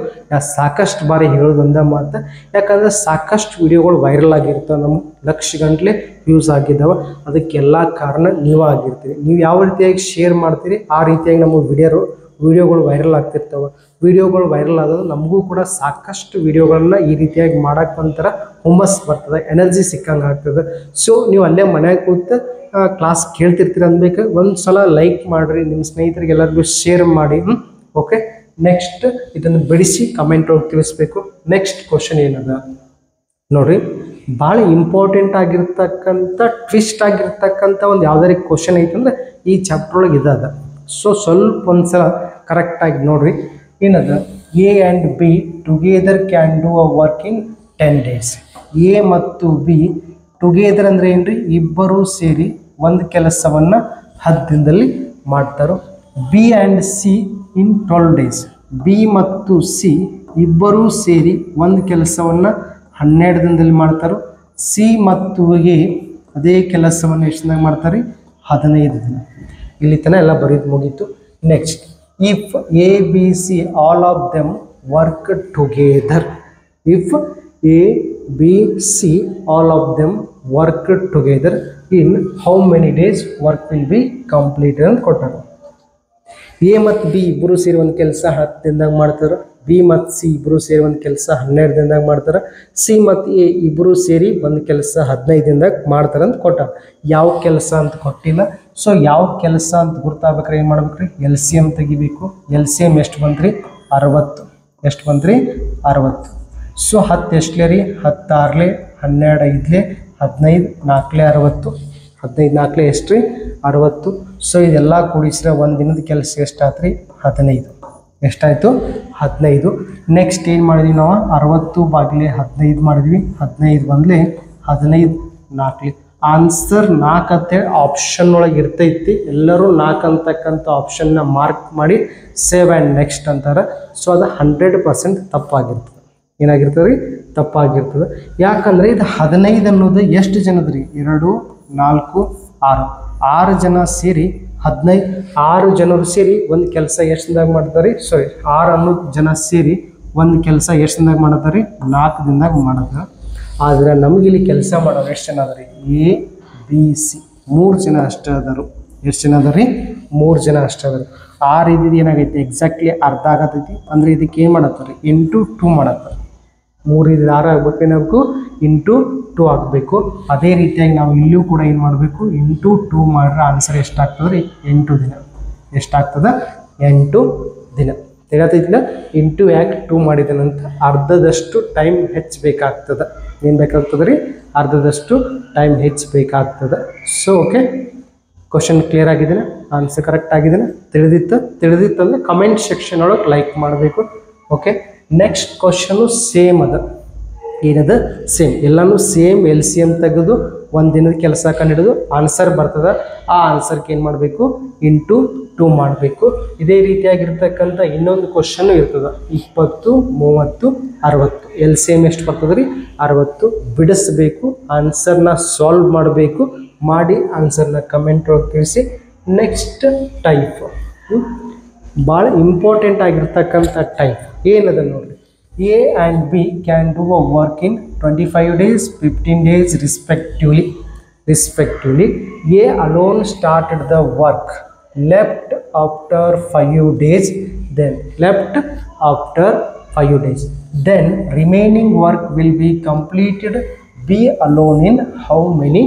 ಸಾಕಷ್ಟು ಬಾರಿ ಹೇಳೋದೊಂದ ಮಾತು. ಯಾಕಂದರೆ ಸಾಕಷ್ಟು ವಿಡಿಯೋಗಳು ವೈರಲ್ ಆಗಿರ್ತವೆ, ನಮಗೆ ಲಕ್ಷ ಗಂಟಲೆ ವ್ಯೂಸ್ ಆಗಿದ್ದಾವೆ. ಅದಕ್ಕೆಲ್ಲ ಕಾರಣ ನೀವು ಆಗಿರ್ತೀರಿ. ನೀವು ಯಾವ ರೀತಿಯಾಗಿ ಶೇರ್ ಮಾಡ್ತೀರಿ ಆ ರೀತಿಯಾಗಿ ನಮಗೆ ವಿಡಿಯೋಗಳು ವೈರಲ್ ಆಗ್ತಿರ್ತವೆ. ವಿಡಿಯೋಗಳು ವೈರಲ್ ಆಗೋದು ನಮಗೂ ಕೂಡ ಸಾಕಷ್ಟು ವಿಡಿಯೋಗಳನ್ನ ಈ ರೀತಿಯಾಗಿ ಮಾಡೋಕ್ಕೆ ಒಂಥರ ಹುಮ್ಮಸ್ ಬರ್ತದೆ, ಎನರ್ಜಿ ಸಿಕ್ಕಂಗೆ ಆಗ್ತದೆ. ಸೊ ನೀವು ಅಲ್ಲೇ ಮನೆಯಾಗ ಕೂತು ಕ್ಲಾಸ್ ಕೇಳ್ತಿರ್ತೀರ ಅಂದ್ಬೇಕು, ಒಂದು ಸಲ ಲೈಕ್ ಮಾಡಿರಿ, ನಿಮ್ಮ ಸ್ನೇಹಿತರಿಗೆ ಎಲ್ಲರಿಗೂ ಶೇರ್ ಮಾಡಿ. ಓಕೆ, ನೆಕ್ಸ್ಟ್ ಇದನ್ನು ಬಿಡಿಸಿ ಕಮೆಂಟ್ ಒಳಗೆ ತಿಳಿಸ್ಬೇಕು. ನೆಕ್ಸ್ಟ್ ಕ್ವಶನ್ ಏನದ ನೋಡ್ರಿ, ಭಾಳ ಇಂಪಾರ್ಟೆಂಟ್ ಆಗಿರ್ತಕ್ಕಂಥ ಟ್ವಿಸ್ಟ್ ಆಗಿರ್ತಕ್ಕಂಥ ಒಂದು ಯಾವ್ದಾರು ಕ್ವಶನ್ ಐತಂದ್ರೆ ಈ ಚಾಪ್ಟರ್ ಒಳಗೆ ಇದ. ಸೊ ಸ್ವಲ್ಪ ಒಂದ್ಸಲ ಕರೆಕ್ಟಾಗಿ ನೋಡ್ರಿ. ಏನದ, A and B together can do a work in 10 days. A ಮತ್ತು ಬಿ ಟುಗೆದರ್ ಅಂದರೆ ಏನ್ರಿ, ಇಬ್ಬರೂ ಸೇರಿ ಒಂದು ಕೆಲಸವನ್ನು 10 ದಿನದಲ್ಲಿ ಮಾಡ್ತಾರೋ. B and C in 12 days. B ಮತ್ತು ಸಿ ಇಬ್ಬರೂ ಸೇರಿ ಒಂದು ಕೆಲಸವನ್ನು 12 ದಿನದಲ್ಲಿ ಮಾಡ್ತಾರೋ. ಸಿ ಮತ್ತು ಎ ಅದೇ ಕೆಲಸವನ್ನು ಎಷ್ಟು ದಿನ ಮಾಡ್ತಾರೆ, 15 ದಿನ. ಇಲ್ಲಿ ತನಕ ಎಲ್ಲ ಬರೀದು ಮುಗೀತು. Next, if A B C all of them work together. If A B C all of them work together in how many days work will be completed ಅಂತ ಕೊಟ್ಟಾರೆ. ಎ ಮತ್ತು ಬಿ ಇಬ್ಬರು ಸೇರಿ ಒಂದು ಕೆಲಸ 10 ದಿನದಾಗ ಮಾಡ್ತಾರೆ. ಬಿ ಮತ್ತು ಸಿ ಇಬ್ಬರು ಸೇರಿ ಒಂದು ಕೆಲಸ 12 ದಿನದಾಗ ಮಾಡ್ತಾರೆ. ಸಿ ಮತ್ತು ಎ ಇಬ್ಬರು ಸೇರಿ ಒಂದು ಕೆಲಸ 15 ದಿನದಾಗ ಮಾಡ್ತಾರೆ ಅಂತ ಕೊಟ್ಟ. ಯಾವ ಕೆಲಸ ಅಂತ ಕೊಟ್ಟಿಲ್ಲ. ಸೊ ಯಾವ ಕೆಲಸ ಅಂತ ಗುರ್ತಾಗ್ಬೇಕಾರೆ ಏನು ಮಾಡ್ಬೇಕ್ರಿ, LCM ತೆಗಿಬೇಕು. LCM ಎಷ್ಟು ಬಂತ್ರಿ, 60. ಎಷ್ಟು ಬಂತ್ರಿ, 60. ಸೊ 10 ಎಷ್ಟಲೇ ರೀ, 10 6ಲೇ 12 5ಲೇ 15 4ಲೇ 60. 15 4ಲೇ ಎಷ್ಟು ರೀ, 60. ಸೊ ಇದೆಲ್ಲ ಕೂಡಿಸಿದ್ರೆ ಒಂದು ದಿನದ ಕೆಲಸ ಎಷ್ಟಾತ್ರಿ, 15. ಎಷ್ಟಾಯಿತು, 15. ನೆಕ್ಸ್ಟ್ ಏನು ಮಾಡಿದ್ವಿ ನಾವು, 60 ಬಾಗಿಲೆ 15 ಮಾಡಿದ್ವಿ. 15 1ಲೇ 15 4ಲೇ. ಆನ್ಸರ್ 4 ಅಂತೇಳಿ ಆಪ್ಷನ್ ಒಳಗೆ ಇರ್ತೈತಿ. ಎಲ್ಲರೂ 4 ಅಂತಕ್ಕಂಥ ಆಪ್ಷನ್ನ ಮಾರ್ಕ್ ಮಾಡಿ ಸೇವ್ ಆ್ಯಂಡ್ ನೆಕ್ಸ್ಟ್ ಅಂತಾರೆ. ಸೊ ಅದು 100% ತಪ್ಪಾಗಿರ್ತದೆ. ಏನಾಗಿರ್ತದೆ ರೀ, ತಪ್ಪಾಗಿರ್ತದೆ. ಯಾಕಂದರೆ ಇದು 15 ಅನ್ನೋದು ಎಷ್ಟು ಜನದ್ರಿ, 2 4 6 6 ಜನ ಸೇರಿ 15, 6 ಜನರು ಸೇರಿ ಒಂದು ಕೆಲಸ ಎಷ್ಟು ದಿನದಾಗ ಮಾಡ್ತಾರೆ, 6 ಅನ್ನೋದು ಜನ ಸೇರಿ ಒಂದು ಕೆಲಸ ಎಷ್ಟು ದಿನದಾಗ ಮಾಡ್ತಾರೆ, 4 ದಿನದಾಗ ಮಾಡ್ತಾರೆ. ಆದರೆ ನಮಗಿಲ್ಲಿ ಕೆಲಸ ಮಾಡೋರು ಎಷ್ಟು ಜನ ಅದ ರೀ, ಎ ಬಿ ಸಿ 3 ಜನ ಅಷ್ಟೇ ಅದಾರು. ಎಷ್ಟು ಜನ ಅದ ರೀ, 3 ಜನ ಅಷ್ಟೇ ಅದಾರು. 6 ಇದ್ದಿದ್ದು ಏನಾಗೈತಿ, ಎಕ್ಸಾಕ್ಟ್ಲಿ ಅರ್ಧ ಆಗತೈತಿ. ಅಂದರೆ ಇದಕ್ಕೆ ಏನು ಮಾಡತ್ತಾರೆ, ಇಂಟು 2 ಮಾಡತ್ತಾರೆ. 3 ಇದ್ದು 6 ಆಗ್ಬೇಕು, ಏನಾಗಬೇಕು, ಇಂಟು 2 ಆಗಬೇಕು. ಅದೇ ರೀತಿಯಾಗಿ ನಾವು ಇಲ್ಲೂ ಕೂಡ ಏನು ಮಾಡಬೇಕು, ಇಂಟು 2 ಮಾಡಿದ್ರೆ ಆನ್ಸರ್ ಎಷ್ಟಾಗ್ತದೆ ರೀ, 8 ದಿನ. ಎಷ್ಟಾಗ್ತದೆ, 8 ದಿನ. ತಿಳಿಯತೈತಿಲ್ಲ, ಇಂಟು ಯಾಕೆ 2 ಮಾಡಿದನಂತ ಅರ್ಧದಷ್ಟು ಟೈಮ್ ಹೆಚ್ಚಬೇಕಾಗ್ತದೆ. ಏನು ಬೇಕಾಗ್ತದೆ ರೀ, ಅರ್ಧದಷ್ಟು ಟೈಮ್ ಹೆಚ್ಚು ಬೇಕಾಗ್ತದೆ. ಸೊ ಓಕೆ, ಕ್ವಶನ್ ಕ್ಲಿಯರ್ ಆಗಿದೆಯಾ, ಆನ್ಸರ್ ಕರೆಕ್ಟ್ ಆಗಿದೆಯಾ, ತಿಳಿದಿತ್ತಂದ್ರೆ ಕಮೆಂಟ್ ಸೆಕ್ಷನ್ ಒಳಗೆ ಲೈಕ್ ಮಾಡಬೇಕು. ಓಕೆ, ನೆಕ್ಸ್ಟ್ ಕ್ವಶನು ಸೇಮ್ ಅದ. ಏನದ? ಸೇಮ್, ಎಲ್ಲನೂ ಸೇಮ್ LCM ತೆಗೆದು ಒಂದು ದಿನದ ಕೆಲಸ ಕಂಡುಹಿಡಿದು ಆನ್ಸರ್ ಬರ್ತದೆ. ಆ ಆನ್ಸರ್ಗೆ ಏನು ಮಾಡಬೇಕು? ಇಂಟು 2 ಮಾಡಬೇಕು. ಇದೇ ರೀತಿಯಾಗಿರ್ತಕ್ಕಂಥ ಇನ್ನೊಂದು ಕ್ವಶನ್ನು ಇರ್ತದೆ. 20, 30, 60. LCM ಎಷ್ಟು ಬರ್ತದೆ ರೀ? 60. ಬಿಡಿಸ್ಬೇಕು, ಆನ್ಸರ್ನ ಸಾಲ್ವ್ ಮಾಡಬೇಕು. ಮಾಡಿ ಆನ್ಸರ್ನ ಕಮೆಂಟ್ ಒಳಗೆ ತಿಳಿಸಿ. ನೆಕ್ಸ್ಟ್ ಟೈಪ್, ಭಾಳ ಇಂಪಾರ್ಟೆಂಟ್ ಆಗಿರ್ತಕ್ಕಂಥ ಟೈಪ್ ಏನದ ನೋಡಿರಿ. A and B can do a work in 25 days, 15 days respectively. A alone started the work, left after 5 days, then remaining work will be completed. B alone in how many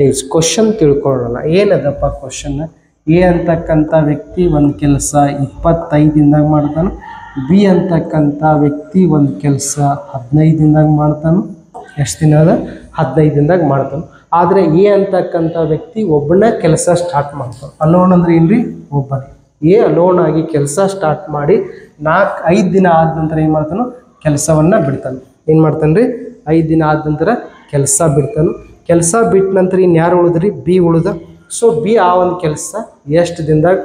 days? Question ತಿಳ್ಕೊಳ್ಳೋಣ. ಏನದಪ್ಪ ಕ್ವಶನ್? ಎ ಅಂತಕ್ಕಂಥ ವ್ಯಕ್ತಿ ಒಂದು ಕೆಲಸ 25 ದಿನದಾಗ ಮಾಡ್ತಾನೆ. ಬಿ ಅಂತಕ್ಕಂಥ ವ್ಯಕ್ತಿ ಒಂದು ಕೆಲಸ 15 ದಿನದಾಗ ಮಾಡ್ತಾನೆ. ಎಷ್ಟು ದಿನ ಅದ? 15 ದಿನದಾಗ ಮಾಡ್ತಾನೆ. ಆದರೆ ಎ ಅಂತಕ್ಕಂಥ ವ್ಯಕ್ತಿ ಒಬ್ಬನೇ ಕೆಲಸ ಸ್ಟಾರ್ಟ್ ಮಾಡ್ತಾನೆ. ಅಲೋನ್ ಅಂದ್ರೆ ಏನ್ರಿ? ಒಬ್ಬನೇ. ಎ ಅಲೋನ್ ಆಗಿ ಕೆಲಸ ಸ್ಟಾರ್ಟ್ ಮಾಡಿ 5 ದಿನ ಆದ ನಂತರ ಏನು ಮಾಡ್ತಾನೋ? ಕೆಲಸವನ್ನು ಬಿಡ್ತಾನೆ. ಏನು ಮಾಡ್ತಾನೆ ರೀ? 5 ದಿನ ಆದ ನಂತರ ಕೆಲಸ ಬಿಡ್ತಾನೆ. ಕೆಲಸ ಬಿಟ್ಟ ನಂತರ ಇನ್ಯಾರು ಉಳಿದ್ರಿ? ಬಿ ಉಳಿದ. ಸೊ ಬಿ ಆ ಒಂದು ಕೆಲಸ ಎಷ್ಟು ದಿನದಾಗ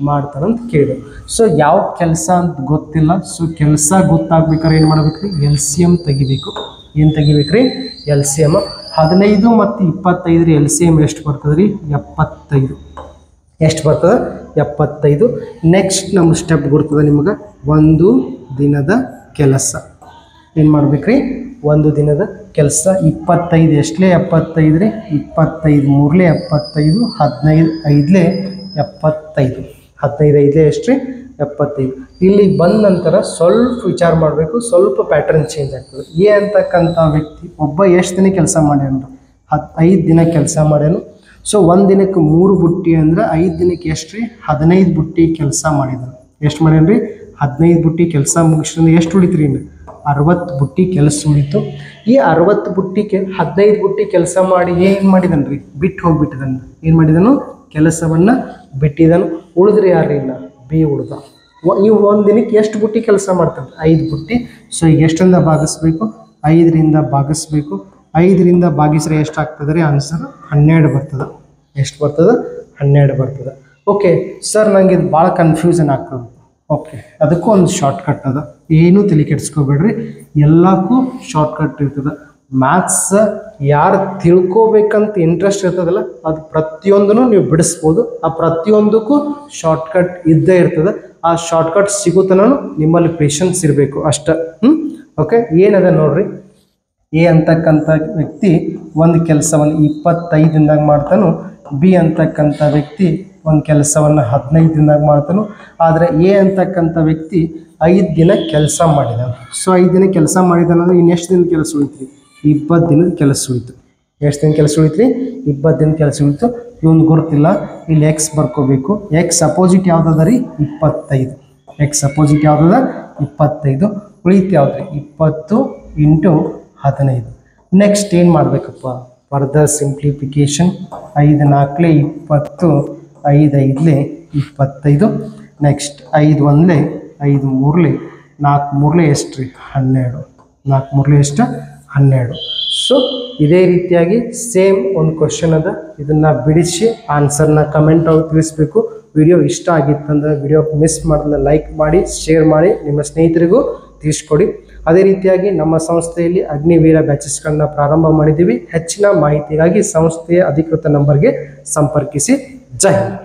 ಮಾಡ್ತಾನಂತ ಕೇಳಿದ್ರು. ಸೊ ಯಾವ ಕೆಲಸ ಅಂತ ಗೊತ್ತಿಲ್ಲ. ಸೊ ಕೆಲಸ ಗೊತ್ತಾಗ್ಬೇಕಾದ್ರೆ ಏನು ಮಾಡ್ಬೇಕು ರೀ? LCM ತೆಗಿಬೇಕು. ಏನು ತೆಗಿಬೇಕ್ರಿ? LCM. 15 ಮತ್ತು 25 LCM ಎಷ್ಟು ಬರ್ತದೆ ರೀ? 75. ಎಷ್ಟು ಬರ್ತದೆ? 75. ನೆಕ್ಸ್ಟ್ ನಮ್ಮ ಸ್ಟೆಪ್ ಗುರ್ತದೆ ನಿಮ್ಗೆ. ಒಂದು ದಿನದ ಕೆಲಸ. ಏನು ಮಾಡ್ಬೇಕ್ರಿ? ಒಂದು ದಿನದ ಕೆಲಸ. 25 ಎಷ್ಟಲೇ? 75 ರೀ. 25 3ಲೇ 75, 15 5ಲೇ 75, 15 5ಲೇ ಎಷ್ಟು ರೀ? 75. ಇಲ್ಲಿಗೆ ಬಂದ ನಂತರ ಸ್ವಲ್ಪ ವಿಚಾರ ಮಾಡಬೇಕು, ಸ್ವಲ್ಪ ಪ್ಯಾಟರ್ನ್ ಚೇಂಜ್ ಆಗ್ತದೆ. ಎ ಅಂತಕ್ಕಂಥ ವ್ಯಕ್ತಿ ಒಬ್ಬ ಎಷ್ಟು ದಿನ ಕೆಲಸ ಮಾಡ್ಯಾನ? 5 ದಿನ ಕೆಲಸ ಮಾಡ್ಯಾನು. ಸೊ ಒಂದು ದಿನಕ್ಕೆ 3 ಬುಟ್ಟಿ ಅಂದ್ರೆ 5 ದಿನಕ್ಕೆ ಎಷ್ಟು ರೀ? 15 ಬುಟ್ಟಿ ಕೆಲಸ ಮಾಡಿದಾನೆ. ಎಷ್ಟು ಮಾಡ್ಯಾನ ರೀ? 15 ಬುಟ್ಟಿ ಕೆಲಸ ಮುಗಿಸಿದ್ರೆ ಎಷ್ಟು ಉಳಿತು ರೀ? 60 ಬುಟ್ಟಿ ಕೆಲಸ ಉಳಿತು. ಈ 60 ಬುಟ್ಟಿಗೆ 15 ಬುಟ್ಟಿ ಕೆಲಸ ಮಾಡಿ ಏನು ಮಾಡಿದನು ರೀ? ಬಿಟ್ಟು ಹೋಗ್ಬಿಟ್ಟಿದನು. ಏನು ಮಾಡಿದನು? ಕೆಲಸವನ್ನು ಬಿಟ್ಟಿದನು. ಉಳಿದ್ರೆ ಯಾರು ಇಲ್ಲ? ಬಿ ಉಳ್ದ. ಇವು ಒಂದು ದಿನಕ್ಕೆ ಎಷ್ಟು ಬುಟ್ಟಿ ಕೆಲಸ ಮಾಡ್ತಾನೆ? 5 ಬುಟ್ಟಿ. ಸೊ ಈಗ ಎಷ್ಟರಿಂದ ಭಾಗಿಸ್ಬೇಕು? 5ರಿಂದ ಭಾಗಿಸ್ಬೇಕು. 5ರಿಂದ ಭಾಗಿಸ್ರೆ ಎಷ್ಟು ಆಗ್ತದೆ ರೀ? ಆನ್ಸರ್ 12 ಬರ್ತದೆ. ಎಷ್ಟು ಬರ್ತದೆ? 12 ಬರ್ತದೆ. ಓಕೆ ಸರ್, ನನಗೆ ಇದು ಭಾಳ ಕನ್ಫ್ಯೂಷನ್ ಆಗ್ತದೆ. ಓಕೆ, ಅದಕ್ಕೂ ಒಂದು ಶಾರ್ಟ್ಕಟ್ ಅದ. ಏನೂ ತಲೆ ಕೆಡಿಸ್ಕೋಬೇಡ್ರಿ, ಎಲ್ಲಕ್ಕೂ ಶಾರ್ಟ್ಕಟ್ ಇರ್ತದೆ. ಮ್ಯಾಥ್ಸ್ ಯಾರು ತಿಳ್ಕೋಬೇಕಂತ ಇಂಟ್ರೆಸ್ಟ್ ಇರ್ತದಲ್ಲ, ಅದು ಪ್ರತಿಯೊಂದನ್ನು ನೀವು ಬಿಡಿಸ್ಬೋದು. ಆ ಪ್ರತಿಯೊಂದಕ್ಕೂ ಶಾರ್ಟ್ಕಟ್ ಇದ್ದೇ ಇರ್ತದೆ. ಆ ಶಾರ್ಟ್ಕಟ್ ಸಿಗುತ್ತನೂ ನಿಮ್ಮಲ್ಲಿ ಪೇಷನ್ಸ್ ಇರಬೇಕು ಅಷ್ಟ. ಓಕೆ, ಏನದ ನೋಡ್ರಿ. ಎ ಅಂತಕ್ಕಂಥ ವ್ಯಕ್ತಿ ಒಂದು ಕೆಲಸವನ್ನು 25 ದಿನದಾಗ ಮಾಡ್ತಾನು. ಬಿ ಅಂತಕ್ಕಂಥ ವ್ಯಕ್ತಿ ಒಂದು ಕೆಲಸವನ್ನು 15 ದಿನದಾಗ ಮಾಡ್ತಾನು. ಆದರೆ ಎ ಅಂತಕ್ಕಂಥ ವ್ಯಕ್ತಿ 5 ದಿನ ಕೆಲಸ ಮಾಡಿದಾನೆ. ಸೊ 5 ದಿನ ಕೆಲಸ ಮಾಡಿದಾನಂದ್ರೆ ಇನ್ನೆಷ್ಟು ದಿನ ಕೆಲಸ ಉಳಿತು? 20 ದಿನದ ಕೆಲಸ ಉಳಿತು. ಎಷ್ಟು ದಿನ ಕೆಲಸ ಉಳಿತು ರೀ? 20 ದಿನ ಕೆಲಸ ಉಳಿತು. ಇವನು ಗುರುತಿಲ್ಲ, ಇಲ್ಲಿ ಎಕ್ಸ್ ಬರ್ಕೋಬೇಕು. ಎಕ್ಸ್ ಅಪೋಸಿಟ್ ಯಾವುದದ ರೀ? 25. ಎಕ್ಸ್ ಅಪೋಸಿಟ್ ಯಾವುದದ? 25. ಉಳಿತು ಯಾವ್ದು ರೀ? 20 × 15. ನೆಕ್ಸ್ಟ್ ಏನು ಮಾಡಬೇಕಪ್ಪ? Further simplification. 5 4ಲೇ 20, 5 5ಲೇ 25. ನೆಕ್ಸ್ಟ್ 5 1ಲೇ 5 3ಲೇ 4 3ಲೇ ಎಷ್ಟು ರೀ? 12. 4 3ಲೇ ಎಷ್ಟು? 12. ಸೊ ಇದೇ ರೀತಿಯಾಗಿ ಸೇಮ್ ಒಂದು ಕ್ವಶನ್ ಅದ. ಇದನ್ನು ಬಿಡಿಸಿ ಆನ್ಸರ್ನ ಕಮೆಂಟ್ ಒಳಗೆ ತಿಳಿಸ್ಬೇಕು. ವಿಡಿಯೋ ಇಷ್ಟ ಆಗಿತ್ತಂದ್ರೆ ವಿಡಿಯೋ ಮಿಸ್ ಮಾಡಿದ್ರೆ ಲೈಕ್ ಮಾಡಿ, ಶೇರ್ ಮಾಡಿ, ನಿಮ್ಮ ಸ್ನೇಹಿತರಿಗೂ ತಿಳಿಸ್ಕೊಡಿ. ಅದೇ ರೀತಿಯಾಗಿ ನಮ್ಮ ಸಂಸ್ಥೆಯಲ್ಲಿ ಅಗ್ನಿವೀರ ಬ್ಯಾಚಸ್ಗಳನ್ನ ಪ್ರಾರಂಭ ಮಾಡಿದ್ದೀವಿ. ಹೆಚ್ಚಿನ ಮಾಹಿತಿಗಾಗಿ ಸಂಸ್ಥೆಯ ಅಧಿಕೃತ ನಂಬರ್ಗೆ ಸಂಪರ್ಕಿಸಿ. ಜೈ ಹಿಂದ್.